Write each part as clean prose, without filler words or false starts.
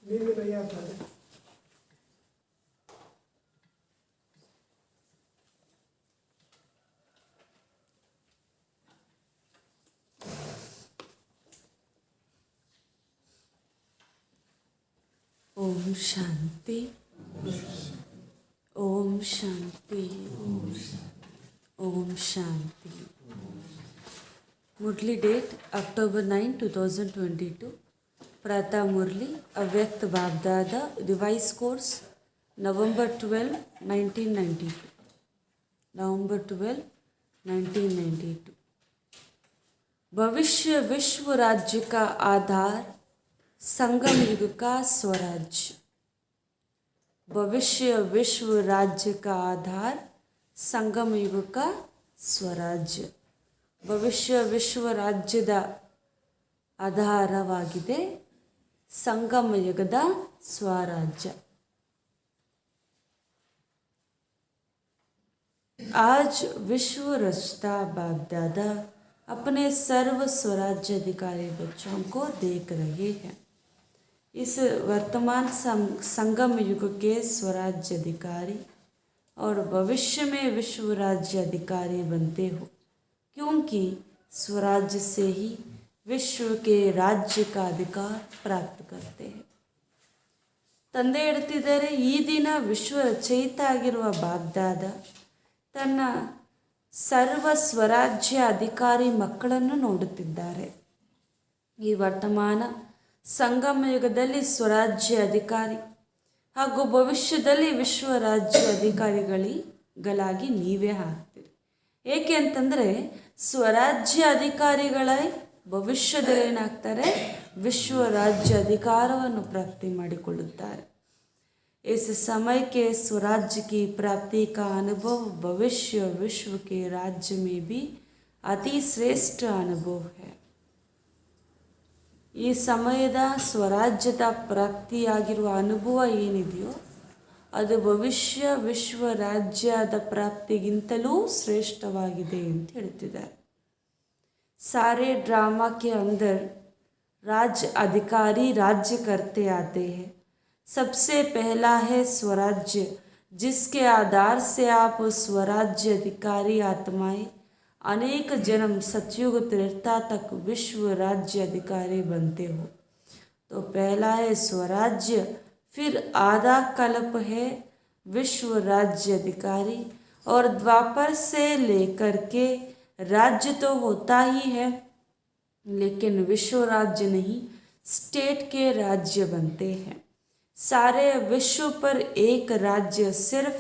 नींद नहीं आता है। ओम शांति, ओम शांति, ओम शांति। मुरली डेट October 9, 2022। प्रातः मुरली अव्यक्त बापदादा रिवाइज कोर्स November 12, 1992। November 12, 1992। भविष्य विश्व राज्य का आधार संगम युग का स्वराज्य। भविष्य विश्व राज्य का आधार संगम युग का ಸ್ವರಾಜ್ಯ। ಭವಿಷ್ಯ ವಿಶ್ವ ರಾಜ್ಯದ ಆಧಾರವಾಗಿದೆ ಸಂಗಮ ಯುಗದ ಸ್ವರಾಜ್ಯ। आज विश्व रचता बाप दादा अपने सर्व स्वराज्य अधिकारी बच्चों को देख रहे हैं। इस वर्तमान संगम युग के स्वराज्य अधिकारी और भविष्य में विश्व राज्य अधिकारी बनते हो, क्योंकि स्वराज्य से ही विश्व के राज्य का अधिकार प्राप्त करते हैं। ತಂದೆ ಹೇಳ್ತಿದ್ದಾರೆ, ಈ ದಿನ ವಿಶ್ವ ರಚಯಿತ ಆಗಿರುವ ಬಾಬ್ದಾದ ತನ್ನ ಸರ್ವ ಸ್ವರಾಜ್ಯ ಅಧಿಕಾರಿ ಮಕ್ಕಳನ್ನು ನೋಡುತ್ತಿದ್ದಾರೆ। ಈ ವರ್ತಮಾನ ಸಂಗಮ ಯುಗದಲ್ಲಿ ಸ್ವರಾಜ್ಯ ಅಧಿಕಾರಿ ಹಾಗೂ ಭವಿಷ್ಯದಲ್ಲಿ ವಿಶ್ವ ರಾಜ್ಯ ಅಧಿಕಾರಿಗಳಾಗಿ ನೀವೇ ಆಗ್ತೀರಿ। ಏಕೆ ಅಂತಂದರೆ ಸ್ವರಾಜ್ಯ ಅಧಿಕಾರಿಗಳೇ ಭವಿಷ್ಯದಲ್ಲಿ ಏನಾಗ್ತಾರೆ, ವಿಶ್ವ ರಾಜ್ಯ ಅಧಿಕಾರವನ್ನು ಪ್ರಾಪ್ತಿ ಮಾಡಿಕೊಳ್ಳುತ್ತಾರೆ। इस समय के स्वराज्य की प्राप्ति का अनुभव भविष्य विश्व के राज्य में भी अति श्रेष्ठ अनुभव है। ಈ ಸಮಯದ ಸ್ವರಾಜ್ಯದ ಪ್ರಾಪ್ತಿಯಾಗಿರುವ ಅನುಭವ ಏನಿದೆಯೋ ಅದು ಭವಿಷ್ಯ ವಿಶ್ವ ರಾಜ್ಯದ ಪ್ರಾಪ್ತಿಗಿಂತಲೂ ಶ್ರೇಷ್ಠವಾಗಿದೆ ಅಂತ ಹೇಳ್ತಿದ್ದಾರೆ। सारे ड्रामा के अंदर राज्य अधिकारी राज्य करते आते हैं। सबसे पहला है स्वराज्य, जिसके आधार से आप स्वराज्य अधिकारी आत्माएं अनेक जन्म सतयुग त्रेता तक विश्व राज्य अधिकारी बनते हो। तो पहला है स्वराज्य, फिर आधा कल्प है विश्व राज्य अधिकारी, और द्वापर से लेकर के राज्य तो होता ही है, लेकिन विश्व राज्य नहीं, स्टेट के राज्य बनते हैं। सारे विश्व पर एक राज्य सिर्फ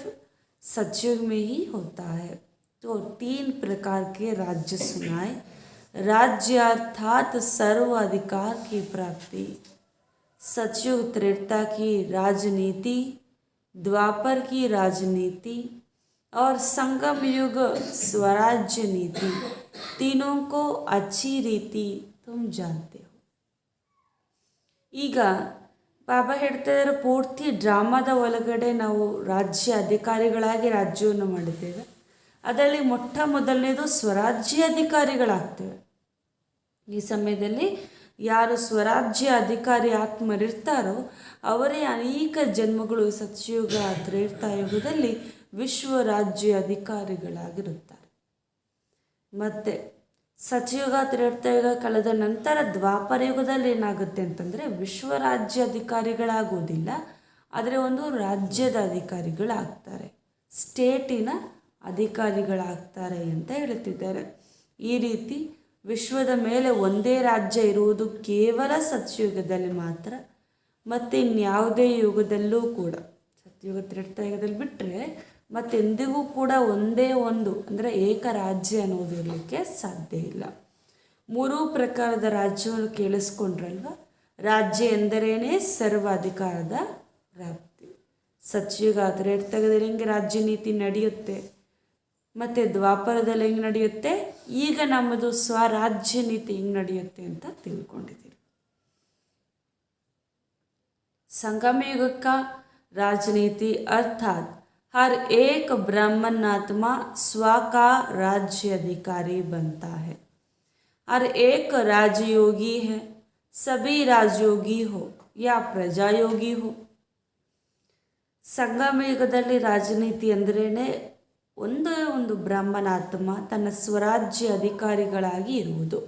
सतयुग में ही होता है। तो 3 प्रकार के राज्य सुनाए। राज्य अर्थात सर्व अधिकार की प्राप्ति, सतयुग त्रेता की राजनीति, द्वापर की राजनीति और संगम युग स्वराज्य नीति, तीनों को अच्छी रीति तुम जानते हो। ಈಗ ಬಾಬಾ ಹೇಳ್ತಾ ಇದ್ದಾರೆ, ಪೂರ್ತಿ ಡ್ರಾಮಾದ ಒಳಗಡೆ ನಾವು ರಾಜ್ಯ ಅಧಿಕಾರಿಗಳಾಗಿ ರಾಜ್ಯವನ್ನು ಮಾಡಿದ್ದೇವೆ। ಅದರಲ್ಲಿ ಮೊಟ್ಟ ಮೊದಲನೇದು ಸ್ವರಾಜ್ಯ ಅಧಿಕಾರಿಗಳಾಗ್ತೇವೆ। ಈ ಸಮಯದಲ್ಲಿ ಯಾರು ಸ್ವರಾಜ್ಯ ಅಧಿಕಾರಿ ಆತ್ಮರಿರ್ತಾರೋ ಅವರೇ ಅನೇಕ ಜನ್ಮಗಳು ಸತ್ಯಯುಗ ತ್ರೇತಾಯುಗದಲ್ಲಿ ವಿಶ್ವ ರಾಜ್ಯ ಅಧಿಕಾರಿಗಳಾಗಿರುತ್ತಾರೆ। ಮತ್ತು ಸತ್ಯಯುಗ ತ್ರೇತಾಯುಗ ಕಳೆದ ನಂತರ ದ್ವಾಪರ ಯುಗದಲ್ಲಿ ಏನಾಗುತ್ತೆ ಅಂತಂದರೆ ವಿಶ್ವ ರಾಜ್ಯ ಅಧಿಕಾರಿಗಳಾಗುವುದಿಲ್ಲ, ಆದರೆ ಒಂದು ರಾಜ್ಯದ ಅಧಿಕಾರಿಗಳಾಗ್ತಾರೆ, ಸ್ಟೇಟಿನ ಅಧಿಕಾರಿಗಳಾಗ್ತಾರೆ ಅಂತ ಹೇಳ್ತಿದ್ದಾರೆ। ಈ ರೀತಿ ವಿಶ್ವದ ಮೇಲೆ ಒಂದೇ ರಾಜ್ಯ ಇರುವುದು ಕೇವಲ ಸತ್ಯಯುಗದಲ್ಲಿ ಮಾತ್ರ, ಮತ್ತು ಇನ್ಯಾವುದೇ ಯುಗದಲ್ಲೂ ಕೂಡ ಸತ್ಯಯುಗ ತ್ರೇತಾಯುಗದಲ್ಲಿ ಬಿಟ್ಟರೆ ಮತ್ತೆಂದಿಗೂ ಕೂಡ ಒಂದೇ ಒಂದು ಅಂದರೆ ಏಕ ರಾಜ್ಯ ಅನ್ನೋದು ಇರಲಿಕ್ಕೆ ಸಾಧ್ಯ ಇಲ್ಲ। 3 ಪ್ರಕಾರದ ರಾಜ್ಯವನ್ನು ಕೇಳಿಸ್ಕೊಂಡ್ರಲ್ವ, ರಾಜ್ಯ ಎಂದರೇನೆ ಸರ್ವ ಅಧಿಕಾರದ ಪ್ರಾಪ್ತಿ। ಸತ್ಯಯುಗ ತ್ರೇತಾಯುಗದಲ್ಲಿ ಹೆಂಗೆ ರಾಜ್ಯ ನೀತಿ ನಡೆಯುತ್ತೆ, ಮತ್ತು ದ್ವಾಪರದಲ್ಲಿ ಹೆಂಗೆ ನಡೆಯುತ್ತೆ, ಈಗ ನಮ್ಮದು ಸ್ವರಾಜ್ಯ ನೀತಿ ಹೆಂಗೆ ನಡೆಯುತ್ತೆ ಅಂತ ತಿಳ್ಕೊಂಡಿದ್ದೀರಿ। संगम युग का राजनीति अर्थात हर एक ब्राह्मण आत्मा स्व का राज्य अधिकारी बनता है। हर एक राजयोगी है, सभी राजयोगी हो, या प्रजायोगी हो। ಸಂಗಮ ಯುಗದಲ್ಲಿ ರಾಜನೀತಿ ಅಂದ್ರೇ ಒಂದೇ ಒಂದು ಬ್ರಾಹ್ಮಣಾತ್ಮ ತನ್ನ ಸ್ವರಾಜ್ಯ ಅಧಿಕಾರಿಗಳಾಗಿ ಇರುವುದು.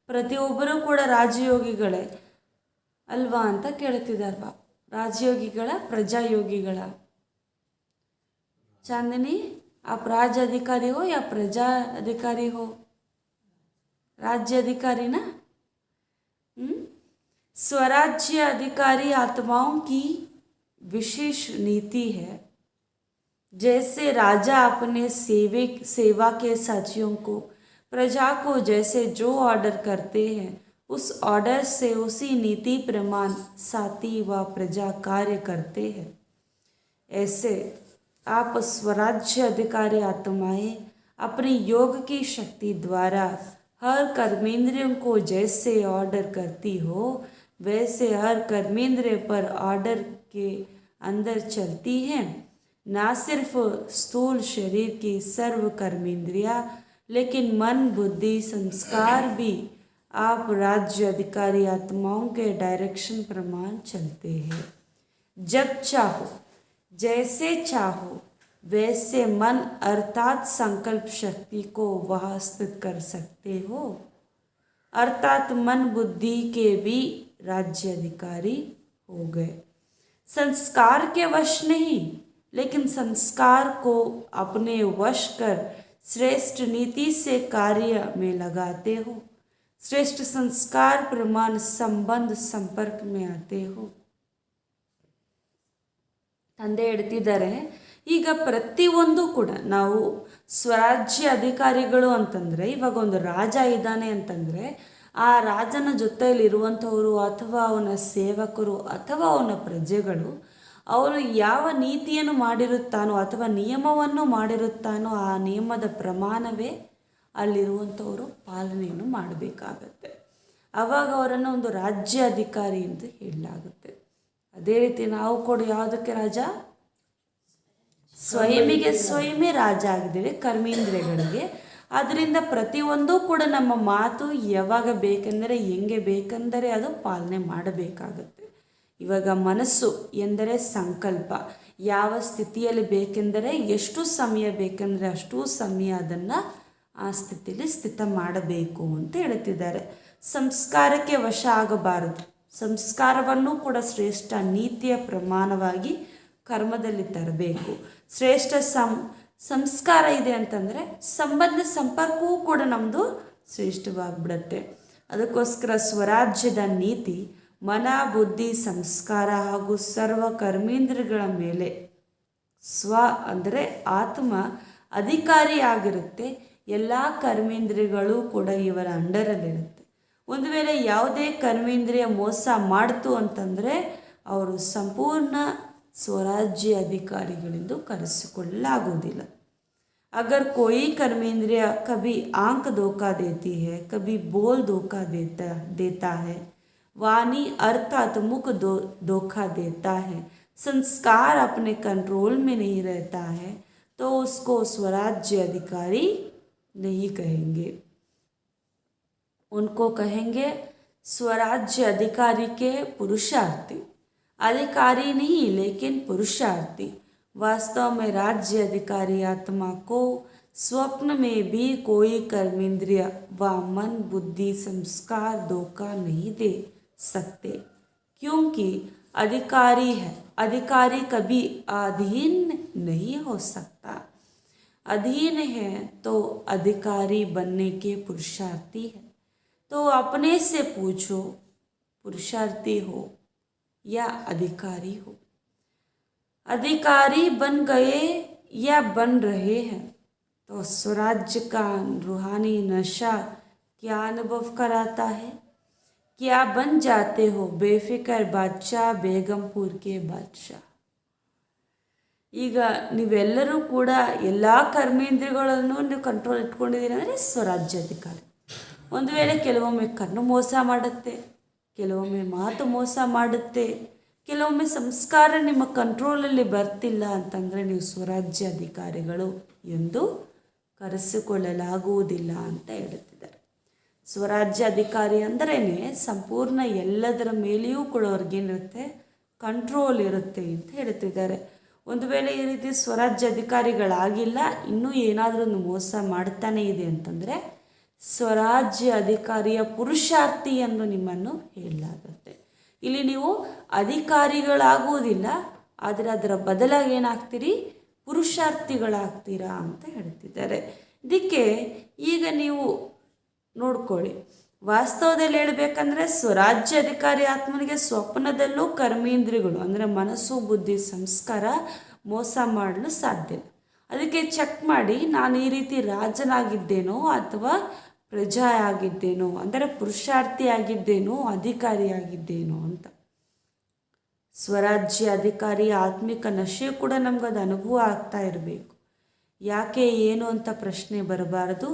ಪ್ರತಿಯೊಬ್ಬರೂ ಕೂಡ ರಾಜಯೋಗಿಗಳೇ ಅಲ್ವಾ ಅಂತ ಕೇಳ್ತಿದ್ದಾರಲ್ವಾ. ರಾಜಯೋಗಿಗಳ ಪ್ರಜಾಯೋಗಿಗಳ? चांदनी, आप राज्य अधिकारी हो या प्रजा अधिकारी हो? राज्य अधिकारी ना। स्वराज्य अधिकारी आत्माओं की विशेष नीति है। जैसे राजा अपने सेवा के साथियों को, प्रजा को जैसे जो ऑर्डर करते हैं उस ऑर्डर से उसी नीति प्रमाण साथी व प्रजा कार्य करते हैं। ऐसे आप स्वराज्य अधिकारी आत्माएं अपनी योग की शक्ति द्वारा हर कर्मेंद्रियों को जैसे ऑर्डर करती हो वैसे हर कर्मेंद्रिय पर ऑर्डर के अंदर चलती हैं। ना सिर्फ स्थूल शरीर की सर्व कर्मेंद्रियां लेकिन मन बुद्धि संस्कार भी आप राज्य अधिकारी आत्माओं के डायरेक्शन प्रमाण चलते हैं। जब चाहो जैसे चाहो वैसे मन अर्थात संकल्प शक्ति को वहाँ स्थित कर सकते हो। अर्थात मन बुद्धि के भी राज्य अधिकारी हो गए। संस्कार के वश नहीं लेकिन संस्कार को अपने वश कर श्रेष्ठ नीति से कार्य में लगाते हो। श्रेष्ठ संस्कार प्रमाण संबंध संपर्क में आते हो। ತಂದೆ ಹೇಳ್ತಿದ್ದಾರೆ, ಈಗ ಪ್ರತಿಯೊಂದು ಕೂಡ ನಾವು ಸ್ವರಾಜ್ಯ ಅಧಿಕಾರಿಗಳು ಅಂತಂದರೆ, ಇವಾಗ ಒಂದು ರಾಜ ಇದ್ದಾನೆ ಅಂತಂದರೆ ಆ ರಾಜನ ಜೊತೆಯಲ್ಲಿರುವಂಥವರು ಅಥವಾ ಅವನ ಸೇವಕರು ಅಥವಾ ಅವನ ಪ್ರಜೆಗಳು ಅವನು ಯಾವ ನೀತಿಯನ್ನು ಮಾಡಿರುತ್ತಾನೋ ಅಥವಾ ನಿಯಮವನ್ನು ಮಾಡಿರುತ್ತಾನೋ ಆ ನಿಯಮದ ಪ್ರಮಾಣವೇ ಅಲ್ಲಿರುವಂಥವರು ಪಾಲನೆಯನ್ನು ಮಾಡಬೇಕಾಗತ್ತೆ. ಆವಾಗ ಅವರನ್ನು ಒಂದು ರಾಜ್ಯ ಅಧಿಕಾರಿ ಅಂತ ಹೇಳಲಾಗುತ್ತೆ. ಅದೇ ರೀತಿ ನಾವು ಕೂಡ ಯಾವುದಕ್ಕೆ ರಾಜ? ಸ್ವಯಮೇ ರಾಜ ಆಗಿದ್ದೇವೆ ಕರ್ಮೇಂದ್ರಿಯಗಳಿಗೆ. ಆದ್ದರಿಂದ ಪ್ರತಿಯೊಂದು ಕೂಡ ನಮ್ಮ ಮಾತು ಯಾವಾಗ ಬೇಕೆಂದರೆ ಹೆಂಗೆ ಬೇಕೆಂದರೆ ಅದು ಪಾಲನೆ ಮಾಡಬೇಕಾಗತ್ತೆ. ಇವಾಗ ಮನಸ್ಸು ಎಂದರೆ ಸಂಕಲ್ಪ, ಯಾವ ಸ್ಥಿತಿಯಲ್ಲಿ ಬೇಕೆಂದರೆ ಎಷ್ಟು ಸಮಯ ಬೇಕೆಂದರೆ ಅಷ್ಟು ಸಮಯ ಅದನ್ನು ಆ ಸ್ಥಿತಿಯಲ್ಲಿ ಸ್ಥಿತ ಮಾಡಬೇಕು ಅಂತ ಹೇಳ್ತಿದ್ದಾರೆ. ಸಂಸ್ಕಾರಕ್ಕೆ ವಶ ಆಗಬಾರದು. ಸಂಸ್ಕಾರವನ್ನು ಕೂಡ ಶ್ರೇಷ್ಠ ನೀತಿಯ ಪ್ರಮಾಣವಾಗಿ ಕರ್ಮದಲ್ಲಿ ತರಬೇಕು. ಶ್ರೇಷ್ಠ ಸಂಸ್ಕಾರ ಇದೆ ಅಂತಂದರೆ ಸಂಬಂಧ ಸಂಪರ್ಕವೂ ಕೂಡ ನಮ್ಮದು ಶ್ರೇಷ್ಠವಾಗಿಬಿಡತ್ತೆ. ಅದಕ್ಕೋಸ್ಕರ ಸ್ವರಾಜ್ಯದ ನೀತಿ ಮನ ಬುದ್ಧಿ ಸಂಸ್ಕಾರ ಹಾಗೂ ಸರ್ವ ಕರ್ಮೇಂದ್ರಿಯಗಳ ಮೇಲೆ ಸ್ವ ಅಂದರೆ ಆತ್ಮ ಅಧಿಕಾರಿಯಾಗಿರುತ್ತೆ. ಎಲ್ಲ ಕರ್ಮೇಂದ್ರಿಯಗಳು ಕೂಡ ಇವರ ಅಂಡರಲ್ಲಿರುತ್ತೆ. ಒಂದು ವೇಳೆ ಯಾವುದೇ ಕರ್ಮೇಂದ್ರಿಯ ಮೋಸ ಮಾಡ್ತು ಅಂತಂದರೆ ಅವರು ಸಂಪೂರ್ಣ ಸ್ವರಾಜ್ಯ ಅಧಿಕಾರಿಗಳೆಂದು ಕರೆಸಿಕೊಳ್ಳಲಾಗುವುದಿಲ್ಲ. अगर कोई कर्मेंद्रिय कभी आंख धोखा देती है, कभी बोल धोखा देता है, वाणी अर्थात मुख धोखा देता है, संस्कार अपने कंट्रोल में नहीं रहता है, तो उसको स्वराज्य अधिकारी नहीं कहेंगे. उनको कहेंगे स्वराज्य अधिकारी के पुरुषार्थी. अधिकारी नहीं लेकिन पुरुषार्थी. वास्तव में राज्य अधिकारी आत्मा को स्वप्न में भी कोई कर्मेंद्रिय व मन बुद्धि संस्कार धोखा नहीं दे सकते, क्योंकि अधिकारी है. अधिकारी कभी अधीन नहीं हो सकता. अधीन है तो अधिकारी बनने के पुरुषार्थी है. तो अपने से पूछो, पुरुषार्थी हो या अधिकारी हो? अधिकारी बन गए या बन रहे हैं तो स्वराज्य का रूहानी नशा क्या अनुभव कराता है? क्या बन जाते हो बेफिक्र बादशाह बेगमपुर के बादशाह? ಈಗ ನೀವೆಲ್ಲರೂ ಕೂಡ ಎಲ್ಲ ಕರ್ಮೇಂದ್ರಿಯಗಳನ್ನು ನೀವು ಕಂಟ್ರೋಲ್ ಇಟ್ಕೊಂಡಿದ್ದೀರಿ ಅಂದರೆ ಸ್ವರಾಜ್ಯಾಧಿಕಾರಿ. ಒಂದು ವೇಳೆ ಕೆಲವೊಮ್ಮೆ ಕಣ್ಣು ಮೋಸ ಮಾಡುತ್ತೆ, ಕೆಲವೊಮ್ಮೆ ಮಾತು ಮೋಸ ಮಾಡುತ್ತೆ, ಕೆಲವೊಮ್ಮೆ ಸಂಸ್ಕಾರ ನಿಮ್ಮ ಕಂಟ್ರೋಲಲ್ಲಿ ಬರ್ತಿಲ್ಲ ಅಂತಂದರೆ ನೀವು ಸ್ವರಾಜ್ಯಾಧಿಕಾರಿಗಳು ಎಂದು ಕರೆಸಿಕೊಳ್ಳಲಾಗುವುದಿಲ್ಲ ಅಂತ ಹೇಳುತ್ತಿದ್ದಾರೆ. ಸ್ವರಾಜ್ಯಾಧಿಕಾರಿ ಅಂದ್ರೇ ಸಂಪೂರ್ಣ ಎಲ್ಲದರ ಮೇಲೆಯೂ ಕೂಡ ಅವ್ರಿಗೇನಿರುತ್ತೆ, ಕಂಟ್ರೋಲ್ ಇರುತ್ತೆ ಅಂತ ಹೇಳ್ತಿದ್ದಾರೆ. ಒಂದು ವೇಳೆ ಈ ರೀತಿ ಸ್ವರಾಜ್ಯಾಧಿಕಾರಿಗಳಾಗಿಲ್ಲ, ಇನ್ನೂ ಏನಾದರೂ ಒಂದು ಮೋಸ ಮಾಡ್ತಾನೆ ಇದೆ ಅಂತಂದರೆ ಸ್ವರಾಜ್ಯ ಅಧಿಕಾರಿಯ ಪುರುಷಾರ್ಥಿ ಎಂದು ನಿಮ್ಮನ್ನು ಹೇಳಲಾಗುತ್ತೆ. ಇಲ್ಲಿ ನೀವು ಅಧಿಕಾರಿಗಳಾಗುವುದಿಲ್ಲ, ಆದರೆ ಅದರ ಬದಲಾಗಿ ಏನಾಗ್ತೀರಿ, ಪುರುಷಾರ್ಥಿಗಳಾಗ್ತೀರಾ ಅಂತ ಹೇಳ್ತಿದ್ದಾರೆ. ಇದಕ್ಕೆ ಈಗ ನೀವು ನೋಡ್ಕೊಳ್ಳಿ, ವಾಸ್ತವದಲ್ಲಿ ಹೇಳಬೇಕಂದ್ರೆ ಸ್ವರಾಜ್ಯ ಅಧಿಕಾರಿ ಆತ್ಮನಿಗೆ ಸ್ವಪ್ನದಲ್ಲೂ ಕರ್ಮೇಂದ್ರಿಯಗಳು ಅಂದರೆ ಮನಸ್ಸು, ಬುದ್ಧಿ, ಸಂಸ್ಕಾರ ಮೋಸ ಮಾಡಲು ಸಾಧ್ಯ. ಅದಕ್ಕೆ ಚೆಕ್ ಮಾಡಿ, ನಾನು ಈ ರೀತಿ ರಾಜನಾಗಿದ್ದೇನೋ ಅಥವಾ ಪ್ರಜಾ ಆಗಿದ್ದೇನೋ, ಅಂದರೆ ಪುರುಷಾರ್ಥಿ ಆಗಿದ್ದೇನೋ ಅಧಿಕಾರಿಯಾಗಿದ್ದೇನೋ ಅಂತ. ಸ್ವರಾಜ್ಯ ಅಧಿಕಾರಿ ಆತ್ಮಿಕ ನಶೆ ಕೂಡ ನಮಗದು ಅನುಭವ ಆಗ್ತಾ ಇರಬೇಕು. ಯಾಕೆ ಏನು ಅಂತ ಪ್ರಶ್ನೆ ಬರಬಾರದು,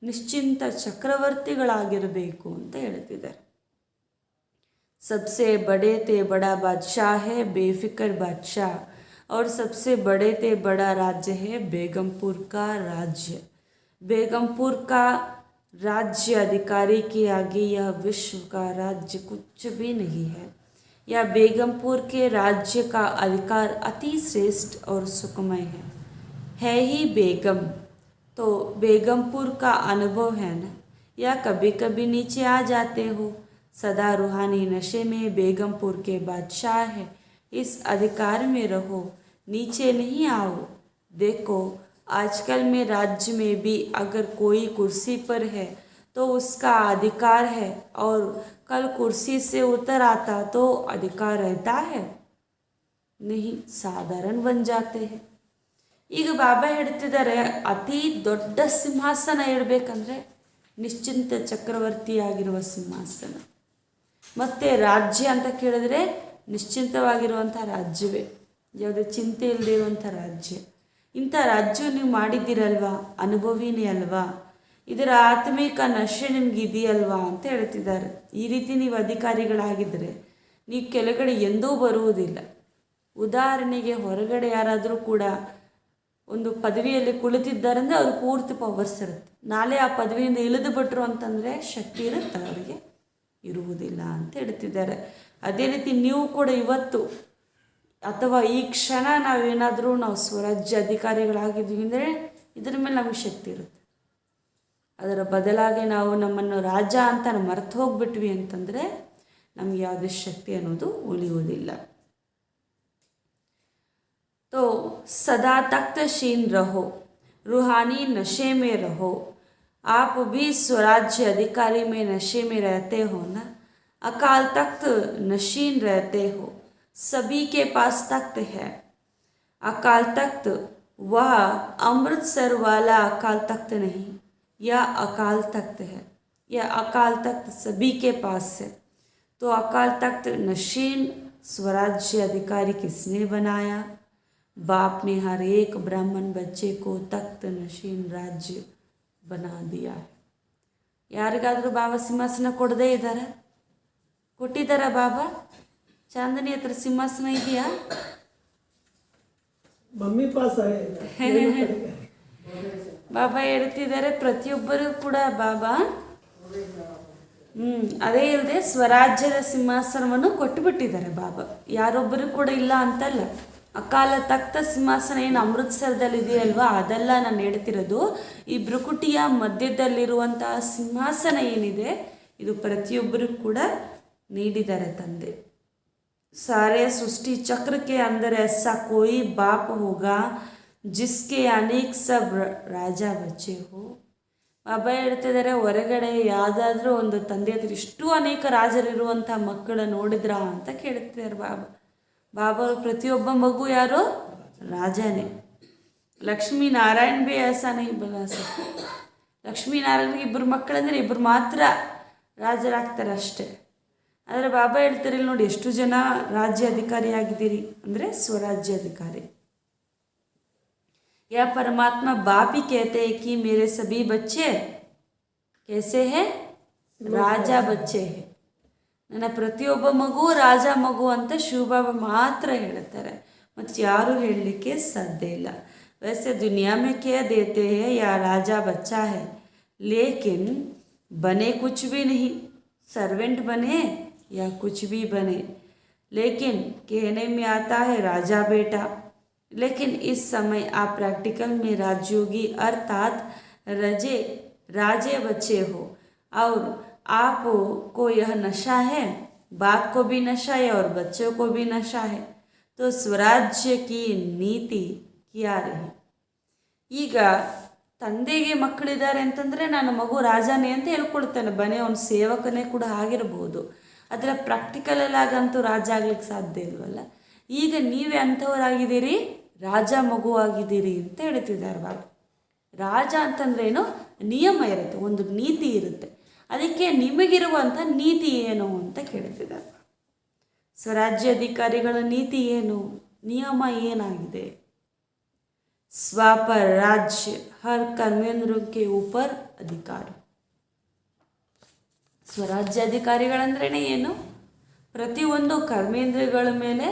ನಿಶ್ಚಿಂತ ಚಕ್ರವರ್ತಿಗಳಾಗಿರಬೇಕು ಅಂತ ಹೇಳ್ತಿದ್ದಾರೆ. सबसे बड़े ते बड़ा बादशाह है बेफिक्र बादशाह और सबसे बड़े ते बड़ा राज्य है बेगमपुर का राज्य. बेगमपुर का राज्य अधिकारी के आगे यह विश्व का राज्य कुछ भी नहीं है. यह बेगमपुर के राज्य का अधिकार अति श्रेष्ठ और सुखमय है ही बेगम. तो बेगमपुर का अनुभव है ना, या कभी कभी नीचे आ जाते हो, सदा रूहानी नशे में बेगमपुर के बादशाह है. इस अधिकार में रहो, नीचे नहीं आओ. देखो आजकल में राज्य में भी अगर कोई कुर्सी पर है तो उसका अधिकार है, और कल कुर्सी से उतर आता तो अधिकार रहता है नहीं, साधारण बन जाते हैं. ಈಗ ಬಾಬಾ ಹೇಳ್ತಿದ್ದಾರೆ, ಅತಿ ದೊಡ್ಡ ಸಿಂಹಾಸನ ಇರಬೇಕಂದ್ರೆ ನಿಶ್ಚಿಂತ ಚಕ್ರವರ್ತಿಯಾಗಿರುವ ಸಿಂಹಾಸನ. ಮತ್ತು ರಾಜ್ಯ ಅಂತ ಕೇಳಿದ್ರೆ ನಿಶ್ಚಿಂತವಾಗಿರುವಂಥ ರಾಜ್ಯವೇ, ಯಾವುದೇ ಚಿಂತೆ ಇಲ್ಲದೆ ಇರುವಂಥ ರಾಜ್ಯ. ಇಂಥ ರಾಜ್ಯ ನೀವು ಮಾಡಿದ್ದೀರಲ್ವಾ, ಅನುಭವಿನೇ ಅಲ್ವಾ, ಇದರ ಆತ್ಮಿಕ ನಶೆ ನಿಮ್ಗೆ ಇದೆಯಲ್ವಾ ಅಂತ ಹೇಳ್ತಿದ್ದಾರೆ. ಈ ರೀತಿ ನೀವು ಅಧಿಕಾರಿಗಳಾಗಿದ್ದರೆ ನೀವು ಕೆಳಗಡೆ ಎಂದೂ ಬರುವುದಿಲ್ಲ. ಉದಾಹರಣೆಗೆ ಹೊರಗಡೆ ಯಾರಾದರೂ ಕೂಡ ಒಂದು ಪದವಿಯಲ್ಲಿ ಕುಳಿತಿದ್ದಾರಂದರೆ ಅವ್ರಿಗೆ ಪೂರ್ತಿ ಪವರ್ಸ್ ಇರುತ್ತೆ. ನಾಳೆ ಆ ಪದವಿಯಿಂದ ಇಳಿದು ಬಿಟ್ರು ಅಂತಂದರೆ ಶಕ್ತಿ ಇರುತ್ತೆ, ಅವರಿಗೆ ಇರುವುದಿಲ್ಲ ಅಂತ ಹೇಳ್ತಿದ್ದಾರೆ. ಅದೇ ರೀತಿ ನೀವು ಕೂಡ ಇವತ್ತು ಅಥವಾ ಈ ಕ್ಷಣ ನಾವು ಸ್ವರಾಜ್ಯ ಅಧಿಕಾರಿಗಳಾಗಿದ್ದೀವಿ ಅಂದರೆ ಇದರ ಮೇಲೆ ನಮಗೆ ಶಕ್ತಿ ಇರುತ್ತೆ. ಅದರ ಬದಲಾಗಿ ನಾವು ನಮ್ಮನ್ನು ರಾಜ ಅಂತ ಮರೆತು ಹೋಗ್ಬಿಟ್ವಿ ಅಂತಂದರೆ ನಮಗೆ ಯಾವುದೇ ಶಕ್ತಿ ಅನ್ನೋದು ಉಳಿಯುವುದಿಲ್ಲ. तो सदा तख्तशीन रहो, रूहानी नशे में रहो. आप भी स्वराज्य अधिकारी में नशे में रहते हो ना, अकाल तख्त नशीन रहते हो. सभी के पास तख्त है. अकाल तख्त वह अमृतसर वाला अकाल तख्त नहीं, यह अकाल तख्त है. यह अकाल तख्त सभी के पास है. तो अकाल तख्त नशीन स्वराज्य अधिकारी किसने बनाया? बाप ने हर एक ब्राह्मण बच्चे को तख्त नशीन राज्य बना दिया है. ಯಾರಿಗಾದರೂ ಬಾಬಾ ಸಿಂಹಾಸನ ಕೊಡದೇ ಇದ್ದಾರೆ? ಕೊಟ್ಟಿದ್ದಾರಾ ಬಾಬಾ? ಚಾಂದನಿ ಹತ್ರ ಸಿಂಹಾಸನ ಇದೆಯಾ? ಮಮ್ಮಿ ಪಾಸ್ ಬಾಬಾ ಹೇಳ್ತಿದ್ದಾರೆ ಪ್ರತಿಯೊಬ್ಬರೂ ಕೂಡ ಬಾಬಾ ಅದೇ ಇಲ್ಲದೆ ಸ್ವರಾಜ್ಯದ ಸಿಂಹಾಸನವನ್ನು ಕೊಟ್ಟುಬಿಟ್ಟಿದ್ದಾರೆ ಬಾಬಾ. ಯಾರೊಬ್ಬರು ಕೂಡ ಇಲ್ಲ ಅಂತಲ್ಲ. ಅಕಾಲ ತಖ್ತ ಸಿಂಹಾಸನ ಏನು ಅಮೃತ್ಸರದಲ್ಲಿ ಇದೆಯಲ್ವಾ, ಅದೆಲ್ಲ ನಾನು ಹೇಳ್ತಿರೋದು. ಈ ಭ್ರುಕುಟಿಯ ಮಧ್ಯದಲ್ಲಿರುವಂತಹ ಸಿಂಹಾಸನ ಏನಿದೆ ಇದು ಪ್ರತಿಯೊಬ್ಬರು ಕೂಡ ನೀಡಿದ್ದಾರೆ ತಂದೆ. सारे सृष्टि चक्र के अंदर ऐसा कोई बाप होगा जिसके अनेक सब राजा बच्चे हो. ಬಾಬಾ ಹೇಳ್ತಿದ್ದಾರೆ, ಹೊರಗಡೆ ಯಾವುದಾದ್ರೂ ಒಂದು ತಂದೆ ಹತ್ರ ಇಷ್ಟು ಅನೇಕ ರಾಜರಿರುವಂಥ ಮಕ್ಕಳ ನೋಡಿದ್ರಾ ಅಂತ ಕೇಳ್ತಿದ್ದಾರೆ ಬಾಬಾ. ಬಾಬಾರು ಪ್ರತಿಯೊಬ್ಬ ಮಗು ಯಾರು? ರಾಜನೇ. ಲಕ್ಷ್ಮೀ ನಾರಾಯಣ ಬಿ ऐसा नहीं बना सकते. ಲಕ್ಷ್ಮೀನಾರಾಯಣಗೆ ಇಬ್ಬರು ಮಕ್ಕಳಂದರೆ ಇಬ್ಬರು ಮಾತ್ರ ರಾಜರಾಗ್ತಾರೆ ಅಷ್ಟೇ. ಆದರೆ ಬಾಬಾ ಹೇಳ್ತಾರೆ, ಇಲ್ಲಿ ನೋಡಿ ಎಷ್ಟು ಜನ ರಾಜ್ಯ ಅಧಿಕಾರಿ ಆಗಿದ್ದೀರಿ ಅಂದರೆ ಸ್ವರಾಜ್ಯಾಧಿಕಾರಿ. यह परमात्मा बाप ही कहते हैं कि मेरे सभी बच्चे कैसे हैं? ರಾಜ ಬಚ್ಚೆ ಹೇ. ನನ್ನ ಪ್ರತಿಯೊಬ್ಬ ಮಗು ರಾಜ ಮಗು ಅಂತ ಶಿವಬಾಬಾ ಮಾತ್ರ ಹೇಳ್ತಾರೆ, ಮತ್ತು ಯಾರೂ ಹೇಳಲಿಕ್ಕೆ ಸಾಧ್ಯ ಇಲ್ಲ. वैसे दुनिया में कह देते हैं या राजा बच्चा है, लेकिन बने कुछ भी नहीं, सर्वेंट बने या कुछ भी बने, लेकिन कहने में आता है राजा बेटा। लेकिन इस समय आप प्रैक्टिकल में राजयोगी अर्थात रजे राजे बच्चे हो और आपको यह नशा है, बाप को भी नशा है और बच्चों को भी नशा है। तो स्वराज्य की नीति क्या रही? ಈಗ ತಂದೆಗೆ ಮಕ್ಕಳಿದ್ದಾರೆ ಅಂತಂದರೆ ನನ್ನ ಮಗು ರಾಜನೇ ಅಂತ ಹೇಳ್ಕೊಳ್ತಾನೆ, ಬನ್ನಿ ಅವನ ಸೇವಕನೇ ಕೂಡ ಆಗಿರ್ಬೋದು. ಆದರೆ ಪ್ರಾಕ್ಟಿಕಲಲ್ಲಿ ಆಗಂತೂ ರಾಜ ಆಗ್ಲಿಕ್ಕೆ ಸಾಧ್ಯ ಇಲ್ವಲ್ಲ. ಈಗ ನೀವೇ ಅಂಥವರಾಗಿದ್ದೀರಿ, ರಾಜ ಮಗುವಾಗಿದ್ದೀರಿ ಅಂತ ಹೇಳ್ತಿದ್ದಾರೆ ಬಾಬಾ. ರಾಜ ಅಂತಂದ್ರೇನು? ನಿಯಮ ಇರುತ್ತೆ, ಒಂದು ನೀತಿ ಇರುತ್ತೆ. ಅದಕ್ಕೆ ನಿಮಗಿರುವಂಥ ನೀತಿ ಏನು ಅಂತ ಕೇಳ್ತಿದ್ದಾರೆ. ಸ್ವರಾಜ್ಯ ಅಧಿಕಾರಿಗಳ ನೀತಿ ಏನು, ನಿಯಮ ಏನಾಗಿದೆ? स्व पर राज्य हर कर्मेंद्र के ऊपर अधिकार. ಸ್ವರಾಜ್ಯ ಅಧಿಕಾರಿಗಳಂದ್ರೇ ಏನು? ಪ್ರತಿಯೊಂದು ಕರ್ಮೇಂದ್ರಿಯಗಳ ಮೇಲೆ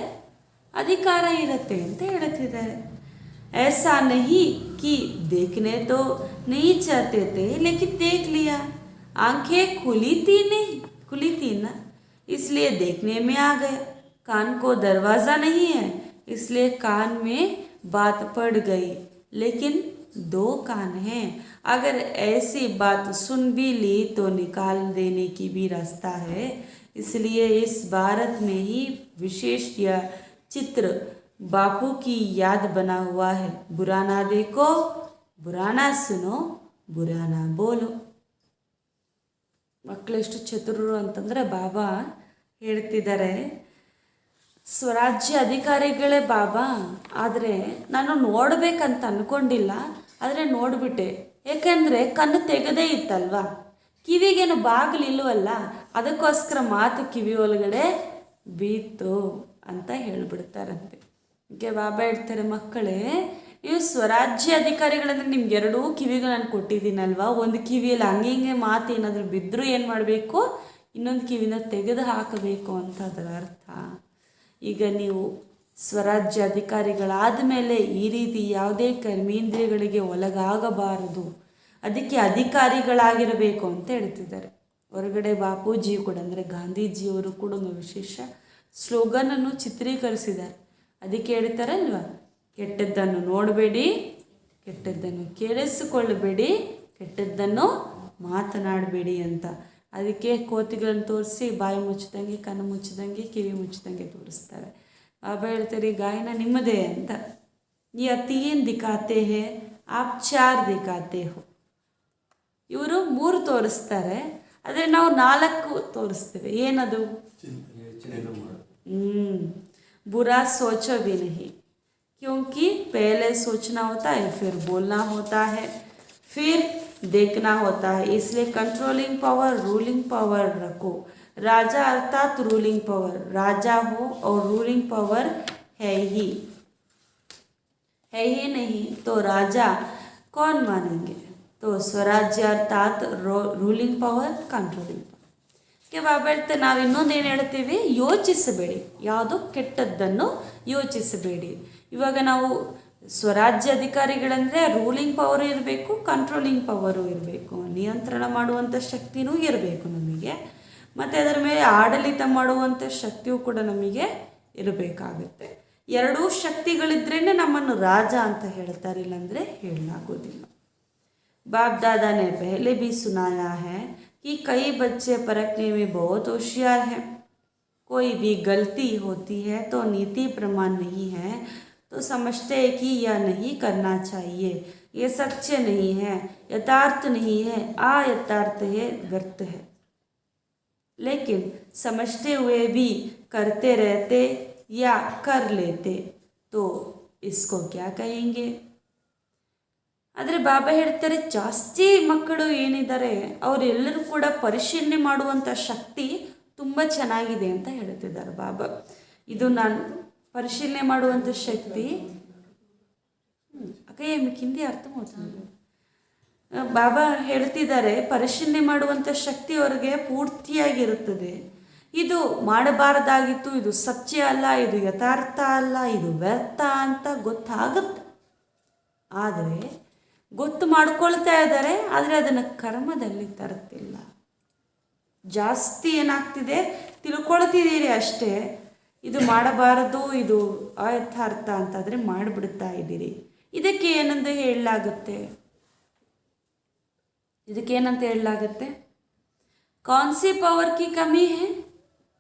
ಅಧಿಕಾರ ಇರುತ್ತೆ ಅಂತ ಹೇಳ್ತಿದ್ದಾರೆ. ऐसा नहीं कि देखने तो नहीं चाहते थे लेकिन देख लिया, आंखें खुली थी ना, इसलिए देखने में आ गया. कान को दरवाज़ा नहीं है इसलिए कान में बात पड़ गई, लेकिन दो कान हैं, अगर ऐसी बात सुन भी ली तो निकाल देने की भी रास्ता है. इसलिए इस भारत में ही विशेष यह चित्र बापू की याद बना हुआ है. बुरा ना देखो, बुरा ना सुनो, बुरा ना बोलो. ಮಕ್ಕಳೆಷ್ಟು ಚತುರರು ಅಂತಂದರೆ ಬಾಬಾ ಹೇಳ್ತಿದ್ದಾರೆ, ಸ್ವರಾಜ್ಯ ಅಧಿಕಾರಿಗಳೇ ಬಾಬಾ, ಆದರೆ ನಾನು ನೋಡಬೇಕಂತ ಅಂದ್ಕೊಂಡಿಲ್ಲ, ಆದರೆ ನೋಡಿಬಿಟ್ಟೆ. ಏಕೆಂದರೆ ಕಣ್ಣು ತೆಗೆದೇ ಇತ್ತಲ್ವ, ಕಿವಿಗೇನು ಬಾಗಿಲಿಲ್ವಲ್ಲ, ಅದಕ್ಕೋಸ್ಕರ ಮಾತು ಕಿವಿ ಒಳಗಡೆ ಬೀತು ಅಂತ ಹೇಳಿಬಿಡ್ತಾರಂತೆ. ಹೀಗೆ ಬಾಬಾ ಹೇಳ್ತಾರೆ, ಮಕ್ಕಳೇ ನೀವು ಸ್ವರಾಜ್ಯ ಅಧಿಕಾರಿಗಳಂದರೆ ನಿಮ್ಗೆ ಎರಡೂ ಕಿವಿಗಳನ್ನು ಕೊಟ್ಟಿದ್ದೀನಲ್ವ, ಒಂದು ಕಿವಿಯಲ್ಲಿ ಹಂಗೆ ಹಿಂಗೆ ಮಾತು ಏನಾದರೂ ಬಿದ್ದರೂ ಏನು ಮಾಡಬೇಕು, ಇನ್ನೊಂದು ಕಿವಿನ ತೆಗೆದು ಹಾಕಬೇಕು ಅಂತ ಅದರ ಅರ್ಥ. ಈಗ ನೀವು ಸ್ವರಾಜ್ಯ ಅಧಿಕಾರಿಗಳಾದ ಮೇಲೆ ಈ ರೀತಿ ಯಾವುದೇ ಕರ್ಮೇಂದ್ರಿಯಗಳಿಗೆ ಒಳಗಾಗಬಾರದು, ಅದಕ್ಕೆ ಅಧಿಕಾರಿಗಳಾಗಿರಬೇಕು ಅಂತ ಹೇಳ್ತಿದ್ದಾರೆ. ಹೊರಗಡೆ ಬಾಪೂಜಿ ಕೂಡ ಅಂದರೆ ಗಾಂಧೀಜಿಯವರು ಕೂಡ ಒಂದು ವಿಶೇಷ ಸ್ಲೋಗನನ್ನು ಚಿತ್ರೀಕರಿಸಿದ್ದಾರೆ. ಅದಕ್ಕೆ ಹೇಳ್ತಾರಲ್ವ, ಕೆಟ್ಟದ್ದನ್ನು ನೋಡಬೇಡಿ, ಕೆಟ್ಟದ್ದನ್ನು ಕೇಳಿಸಿಕೊಳ್ಳಬೇಡಿ, ಕೆಟ್ಟದ್ದನ್ನು ಮಾತನಾಡಬೇಡಿ ಅಂತ. ಅದಕ್ಕೆ ಕೋತಿಗಳನ್ನು ತೋರಿಸಿ ಬಾಯಿ ಮುಚ್ಚಿದಂಗೆ, ಕಣ್ಣು ಮುಚ್ಚಿದಂಗೆ, ಕಿವಿ ಮುಚ್ಚಿದಂಗೆ ತೋರಿಸ್ತಾರೆ. ಬಾಬಾ ಹೇಳ್ತಾರೆ, ಗಾಯನ ನಿಮ್ಮದೇ ಅಂತ. ಈ ತೀನ್ ದಿಕ್ಕಾತೆ ಹೇ, ಆಪ್ ಚಾರ್ ದಿಕ್ಕಾತೆ ಹೋ. ಇವರು 3 ತೋರಿಸ್ತಾರೆ, ಆದರೆ ನಾವು 4 ತೋರಿಸ್ತೇವೆ. ಏನದು? बुरा सोचो भी नहीं, क्योंकि पहले सोचना होता है, फिर बोलना होता है, फिर देखना होता है. इसलिए कंट्रोलिंग पावर, रूलिंग पावर रखो. राजा अर्थात रूलिंग पावर, राजा हो और रूलिंग पावर है ही नहीं तो राजा कौन मानेंगे? तो स्वराज्य अर्थात रूलिंग पावर, कंट्रोलिंग पावर. ಕೆ ಬಾಬಾ ಹೇಳ್ತಾರೆ, ನಾವು ಇನ್ನೊಂದೇನು ಹೇಳ್ತೀವಿ, ಯೋಚಿಸಬೇಡಿ, ಯಾವುದೋ ಕೆಟ್ಟದ್ದನ್ನು ಯೋಚಿಸಬೇಡಿ. ಇವಾಗ ನಾವು ಸ್ವರಾಜ್ಯ ಅಧಿಕಾರಿಗಳಂದರೆ ರೂಲಿಂಗ್ ಪವರು ಇರಬೇಕು, ಕಂಟ್ರೋಲಿಂಗ್ ಪವರು ಇರಬೇಕು, ನಿಯಂತ್ರಣ ಮಾಡುವಂಥ ಶಕ್ತಿನೂ ಇರಬೇಕು ನಮಗೆ, ಮತ್ತು ಅದರ ಮೇಲೆ ಆಡಳಿತ ಮಾಡುವಂಥ ಶಕ್ತಿಯೂ ಕೂಡ ನಮಗೆ ಇರಬೇಕಾಗುತ್ತೆ. ಎರಡೂ ಶಕ್ತಿಗಳಿದ್ರೇ ನಮ್ಮನ್ನು ರಾಜ ಅಂತ ಹೇಳ್ತಾರೆ, ಇಲ್ಲಾಂದರೆ ಹೇಳಲಾಗೋದಿಲ್ಲ. बाप दादा ने पहले भी सुनाया है कि कई बच्चे परखने में बहुत होशियार हैं. कोई भी गलती होती है तो नीति प्रमाण नहीं है तो समझते हैं कि यह नहीं करना चाहिए, ये सच्चे नहीं है, यथार्थ नहीं है, अयथार्थ है, व्यर्थ है. लेकिन समझते हुए भी करते रहते या कर लेते तो इसको क्या कहेंगे? ಆದರೆ ಬಾಬಾ ಹೇಳ್ತಾರೆ, ಜಾಸ್ತಿ ಮಕ್ಕಳು ಏನಿದ್ದಾರೆ ಅವರೆಲ್ಲರೂ ಕೂಡ ಪರಿಶೀಲನೆ ಮಾಡುವಂಥ ಶಕ್ತಿ ತುಂಬ ಚೆನ್ನಾಗಿದೆ ಅಂತ ಹೇಳ್ತಿದ್ದಾರೆ ಬಾಬಾ. ಇದು ನಾನು ಪರಿಶೀಲನೆ ಮಾಡುವಂಥ ಶಕ್ತಿ ಅಕ್ಕ ಮಿಕ್ಕಿಂದಿ ಅರ್ಥ ಮಾಡ್ತೀನಿ. ಬಾಬಾ ಹೇಳ್ತಿದ್ದಾರೆ, ಪರಿಶೀಲನೆ ಮಾಡುವಂಥ ಶಕ್ತಿ ಅವರಿಗೆ ಪೂರ್ತಿಯಾಗಿರುತ್ತದೆ. ಇದು ಮಾಡಬಾರದಾಗಿತ್ತು, ಇದು ಸತ್ಯ ಅಲ್ಲ, ಇದು ಯಥಾರ್ಥ ಅಲ್ಲ, ಇದು ವ್ಯರ್ಥ ಅಂತ ಗೊತ್ತಾಗುತ್ತೆ. ಆದರೆ ಗೊತ್ತು ಮಾಡ್ಕೊಳ್ತಾ ಇದ್ದಾರೆ, ಆದರೆ ಅದನ್ನು ಕರ್ಮದಲ್ಲಿ ತರುತ್ತಿಲ್ಲ. ಜಾಸ್ತಿ ಏನಾಗ್ತಿದೆ ತಿಳ್ಕೊಳ್ತಿದ್ದೀರಿ ಅಷ್ಟೇ, ಇದು ಮಾಡಬಾರದು, ಇದು ಅಯಥಾರ್ಥ ಅಂತಾದರೆ ಮಾಡಿಬಿಡ್ತಾ ಇದ್ದೀರಿ. ಇದಕ್ಕೆ ಏನಂತ ಹೇಳಲಾಗುತ್ತೆ? ಇದಕ್ಕೇನಂತ ಹೇಳಲಾಗುತ್ತೆ? ಕೌನ್ಸಿ ಪವರ್ ಕಿ ಕಮಿ ಹೇ?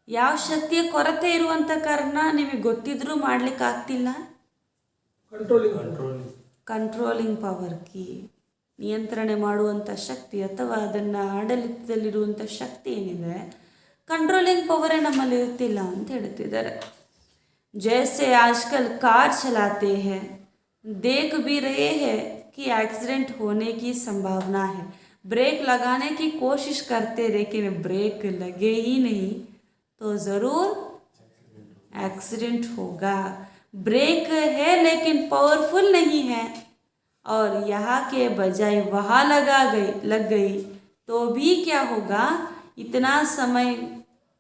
ಯಾವ ಶಕ್ತಿಯ ಕೊರತೆ ಇರುವಂಥ ಕಾರಣ ನಿಮಗೆ ಗೊತ್ತಿದ್ರೂ ಮಾಡ್ಲಿಕ್ಕೆ ಆಗ್ತಿಲ್ಲ? ಕಂಟ್ರೋಲಿಂಗ್ ಪವರ್ ಕಿ, ನಿಯಂತ್ರಣೆ ಮಾಡುವಂಥ ಶಕ್ತಿ ಅಥವಾ ಅದನ್ನು ಆಡಳಿತದಲ್ಲಿರುವಂಥ ಶಕ್ತಿ ಏನಿದೆ, ಕಂಟ್ರೋಲಿಂಗ್ ಪವರೇ ನಮ್ಮಲ್ಲಿ ಇರ್ತಿಲ್ಲ ಅಂತ ಹೇಳ್ತಿದ್ದಾರೆ. जैसे आजकल कार चलाते हैं, देख भी रहे हैं कि एक्सीडेंट होने की संभावना है, ब्रेक लगाने की कोशिश करते लेकिन ब्रेक लगे ही नहीं तो ज़रूर एक्सीडेंट होगा. ब्रेक है लेकिन पावरफुल नहीं है और यहाँ के बजाय वहाँ लग गई तो भी क्या होगा? इतना समय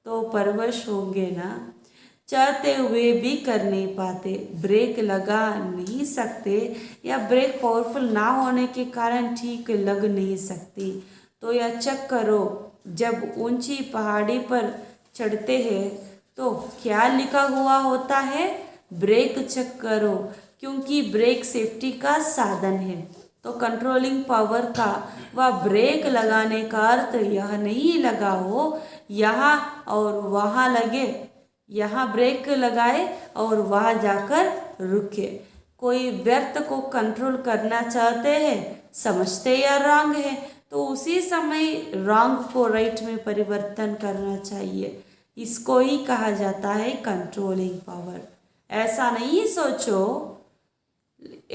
तो परवश होंगे ना, चाहते हुए भी कर नहीं पाते, ब्रेक लगा नहीं सकते या ब्रेक पावरफुल ना होने के कारण ठीक लग नहीं सकती. तो यह चेक करो, जब ऊंची पहाड़ी पर चढ़ते हैं तो क्या लिखा हुआ होता है? ब्रेक चेक करो, क्योंकि ब्रेक सेफ्टी का साधन है. तो कंट्रोलिंग पावर का व ब्रेक लगाने का अर्थ यह नहीं लगा हो यहाँ और वहाँ लगे, यहाँ ब्रेक लगाए और वहाँ जाकर रुके. कोई व्यर्थ को कंट्रोल करना चाहते हैं, समझते या रॉन्ग है, तो उसी समय रॉन्ग को राइट में परिवर्तन करना चाहिए. इसको ही कहा जाता है कंट्रोलिंग पावर. ऐसा नहीं सोचो,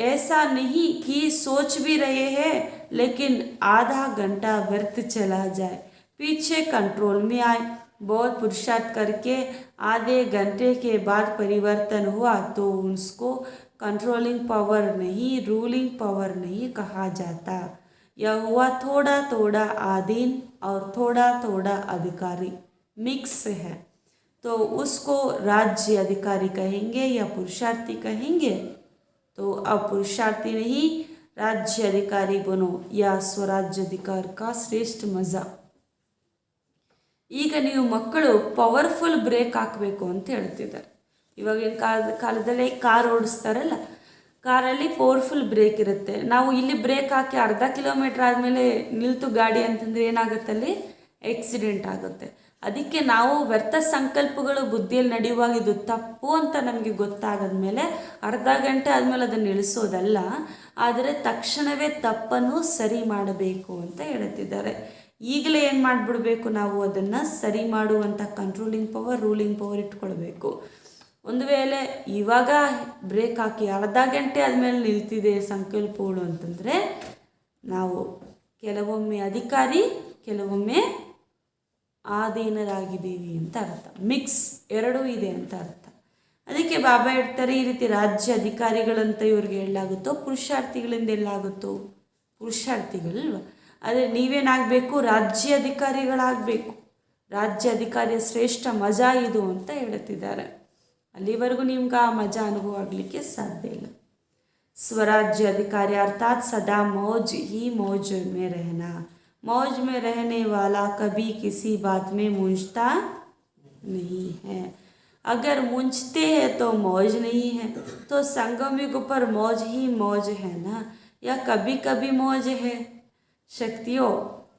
ऐसा नहीं कि सोच भी रहे हैं लेकिन आधा घंटा व्यर्थ चला जाए, पीछे कंट्रोल में आए, बहुत पुरुषार्थ करके आधे घंटे के बाद परिवर्तन हुआ तो उसको कंट्रोलिंग पावर नहीं, रूलिंग पावर नहीं कहा जाता. यह हुआ थोड़ा थोड़ा अधीन और थोड़ा थोड़ा अधिकारी, मिक्स है, तो उसको राज्य अधिकारी कहेंगे या पुरुषार्थी कहेंगे? तो अब पुरुषार्थी नहीं, राज्य अधिकारी बनो या स्वराज्य अधिकार का श्रेष्ठ मज़ा. ಈಗ ನೀವು ಮಕ್ಕಳು ಪವರ್ಫುಲ್ ಬ್ರೇಕ್ ಹಾಕಬೇಕು ಅಂತ ಹೇಳ್ತಿದ್ದಾರೆ. ಇವಾಗಿನ ಕಾಲದಲ್ಲಿ ಕಾರ್ ಓಡಿಸ್ತಾರಲ್ಲ, ಕಾರಲ್ಲಿ ಪವರ್ಫುಲ್ ಬ್ರೇಕ್ ಇರುತ್ತೆ. ನಾವು ಇಲ್ಲಿ ಬ್ರೇಕ್ ಹಾಕಿ ಅರ್ಧ ಕಿಲೋಮೀಟ್ರ್ ಆದಮೇಲೆ ನಿಲ್ತು ಗಾಡಿ ಅಂತಂದರೆ ಏನಾಗುತ್ತಲ್ಲಿ? ಆಕ್ಸಿಡೆಂಟ್ ಆಗುತ್ತೆ. ಅದಕ್ಕೆ ನಾವು ವ್ಯರ್ಥ ಸಂಕಲ್ಪಗಳು ಬುದ್ಧಿಯಲ್ಲಿ ನಡೆಯುವಾಗ ಇದು ತಪ್ಪು ಅಂತ ನಮಗೆ ಗೊತ್ತಾಗದ್ಮೇಲೆ ಅರ್ಧ ಗಂಟೆ ಆದಮೇಲೆ ಅದನ್ನು ಇಳಿಸೋದಲ್ಲ, ಆದರೆ ತಕ್ಷಣವೇ ತಪ್ಪನ್ನು ಸರಿ ಮಾಡಬೇಕು ಅಂತ ಹೇಳ್ತಿದ್ದಾರೆ. ಈಗಲೇ ಏನು ಮಾಡಿಬಿಡಬೇಕು, ನಾವು ಅದನ್ನು ಸರಿ ಮಾಡುವಂಥ ಕಂಟ್ರೋಲಿಂಗ್ ಪವರ್, ರೂಲಿಂಗ್ ಪವರ್ ಇಟ್ಕೊಳ್ಬೇಕು. ಒಂದು ವೇಳೆ ಇವಾಗ ಬ್ರೇಕ್ ಹಾಕಿ ಅರ್ಧ ಗಂಟೆ ಆದಮೇಲೆ ನಿಲ್ತಿದೆ ಸಂಕಲ್ಪಗಳು ಅಂತಂದರೆ ನಾವು ಕೆಲವೊಮ್ಮೆ ಅಧಿಕಾರಿ, ಕೆಲವೊಮ್ಮೆ ಆಧೀನರಾಗಿದ್ದೀವಿ ಅಂತ ಅರ್ಥ. ಮಿಕ್ಸ್ ಎರಡೂ ಇದೆ ಅಂತ ಅರ್ಥ. ಅದಕ್ಕೆ ಬಾಬಾ ಹೇಳ್ತಾರೆ, ಈ ರೀತಿ ರಾಜ್ಯ ಅಧಿಕಾರಿಗಳಂತ ಇವ್ರಿಗೆ ಹೇಳಲಾಗುತ್ತೋ, ಪುರುಷಾರ್ಥಿಗಳಿಂದ ಎಲ್ಲಾಗುತ್ತೋ? ಪುರುಷಾರ್ಥಿಗಳಲ್ವ. ಆದರೆ ನೀವೇನಾಗಬೇಕು? ರಾಜ್ಯ ಅಧಿಕಾರಿಗಳಾಗಬೇಕು. ರಾಜ್ಯ ಅಧಿಕಾರಿಯ ಶ್ರೇಷ್ಠ ಮಜಾ ಇದು ಅಂತ ಹೇಳ್ತಿದ್ದಾರೆ. ಅಲ್ಲಿವರೆಗೂ ನಿಮ್ಗೆ ಆ ಮಜಾ ಅನುಭವ ಆಗಲಿಕ್ಕೆ ಸಾಧ್ಯ ಇಲ್ಲ. स्वराज्य अधिकारी अर्थात सदा मौज ही मौज में रहना. मौज में रहने वाला कभी किसी बात में मूंझता नहीं है. अगर मूंझते हैं तो मौज नहीं है, तो संगम युग पर मौज ही मौज है ना, या कभी कभी मौज है. शक्तियों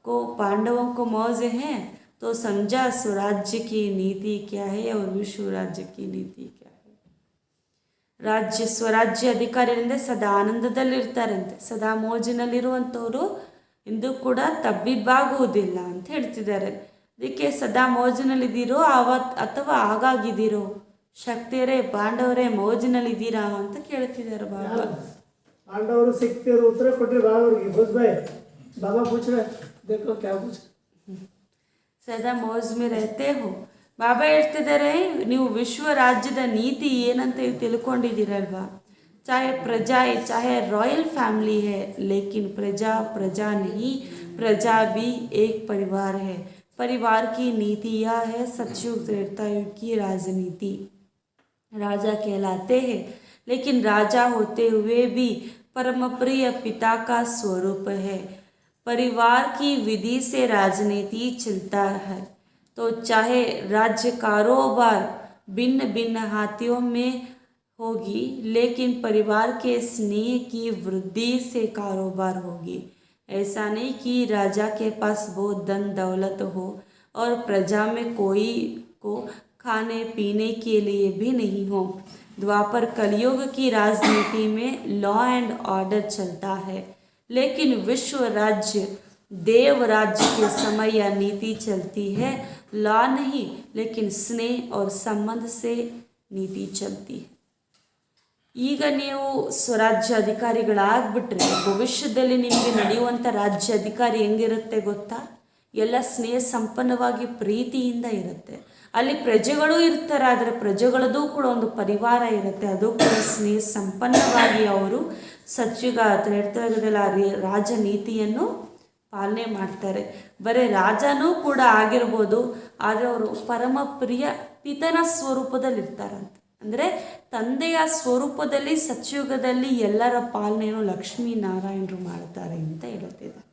को, पांडवों को मौज है, तो समझा स्वराज्य की नीति क्या है और विश्व राज्य की नीति क्या है. ರಾಜ್ಯ ಸ್ವರಾಜ್ಯ ಅಧಿಕಾರಿಗಳಿಂದ ಸದಾ ಆನಂದದಲ್ಲಿರ್ತಾರಂತೆ. ಸದಾ ಮೋಜಿನಲ್ಲಿರುವಂಥವರು ಇಂದು ಕೂಡ ತಬ್ಬಿಬ್ಬಾಗುವುದಿಲ್ಲ ಅಂತ ಹೇಳ್ತಿದ್ದಾರೆ. ಅದಕ್ಕೆ ಸದಾ ಮೋಜಿನಲ್ಲಿದ್ದೀರೋ ಅಥವಾ ಆಗಾಗಿದ್ದೀರೋ? ಶಕ್ತಿಯರೇ, ಪಾಂಡವರೇ ಮೋಜಿನಲ್ಲಿದ್ದೀರಾ ಅಂತ ಕೇಳ್ತಿದ್ದಾರೆ ಬಾಬಾ. ಪಾಂಡವರು ಸಿಕ್ತಿರೋ ಉತ್ತರ ಕೊಟ್ಟರೆ ಬಾಬಾವ್ರಿಗೆ ಬೋಸ್ ಬಾಯ್ ಬಾಬಾ ಪೂछ रहे देखो क्या पूछ ಸದಾ ಮೋಜ್ ಮೇ रहते हो. ಬಾಬಾ ಹೇಳ್ತಿದ್ದಾರೆ, ನೀವು ವಿಶ್ವ ರಾಜ್ಯದ ನೀತಿ ಏನಂತ ತಿಳ್ಕೊಂಡಿದ್ದೀರಲ್ವಾ? ಚಾಹೆ ಪ್ರಜಾ है, चाहे रॉयल फैमिली है, लेकिन प्रजा प्रजा नहीं, प्रजा भी एक परिवार है. परिवार की नीति यह है, सतयुग त्रेतायुग की राजनीति. राजा कहलाते हैं, लेकिन राजा होते हुए भी परम प्रिय पिता का स्वरूप है. परिवार की विधि से राजनीति चलता है. तो चाहे राज्य कारोबार भिन्न भिन्न हाथियों में होगी, लेकिन परिवार के स्नेह की वृद्धि से कारोबार होगी। ऐसा नहीं कि राजा के पास बहुत धन दौलत हो और प्रजा में कोई को खाने पीने के लिए भी नहीं हो। द्वापर कलयुग की राजनीति में लॉ एंड ऑर्डर चलता है, लेकिन विश्व राज्य देव राज्य के समय यह नीति चलती है। लॉ नहीं, लेकिन स्नेह और संबंध से नीति चलती है। ಈಗ ನೀವು ಸ್ವರಾಜ್ಯ ಅಧಿಕಾರಿಗಳಾಗ್ಬಿಟ್ರೆ ಭವಿಷ್ಯದಲ್ಲಿ ನಿಮಗೆ ನಡೆಯುವಂಥ ರಾಜ್ಯ ಅಧಿಕಾರಿ ಹೆಂಗಿರುತ್ತೆ ಗೊತ್ತಾ? ಎಲ್ಲ ಸ್ನೇಹ ಸಂಪನ್ನವಾಗಿ ಪ್ರೀತಿಯಿಂದ ಇರುತ್ತೆ. ಅಲ್ಲಿ ಪ್ರಜೆಗಳು ಇರ್ತಾರೆ, ಆದರೆ ಪ್ರಜೆಗಳದ್ದು ಕೂಡ ಒಂದು ಪರಿವಾರ ಇರುತ್ತೆ, ಅದು ಕೂಡ ಸ್ನೇಹ ಸಂಪನ್ನವಾಗಿ ಅವರು ಸತ್ಯುಗ ತ್ರೇತಾಯುಗದಲ್ಲಿ ರಾಜನೀತಿಯನ್ನು ಪಾಲನೆ ಮಾಡ್ತಾರೆ. ಬರೀ ರಾಜನೂ ಕೂಡ ಆಗಿರ್ಬೋದು, ಆದರೆ ಅವರು ಪರಮ ಪ್ರಿಯ ಪಿತನ ಸ್ವರೂಪದಲ್ಲಿ ಇರ್ತಾರಂತೆ. ಅಂದರೆ ತಂದೆಯ ಸ್ವರೂಪದಲ್ಲಿ ಸತ್ಯುಗದಲ್ಲಿ ಎಲ್ಲರ ಪಾಲನೆಯನ್ನು ಲಕ್ಷ್ಮೀನಾರಾಯಣರು ಮಾಡ್ತಾರೆ ಅಂತ ಹೇಳುತ್ತಿದ್ದಾರೆ.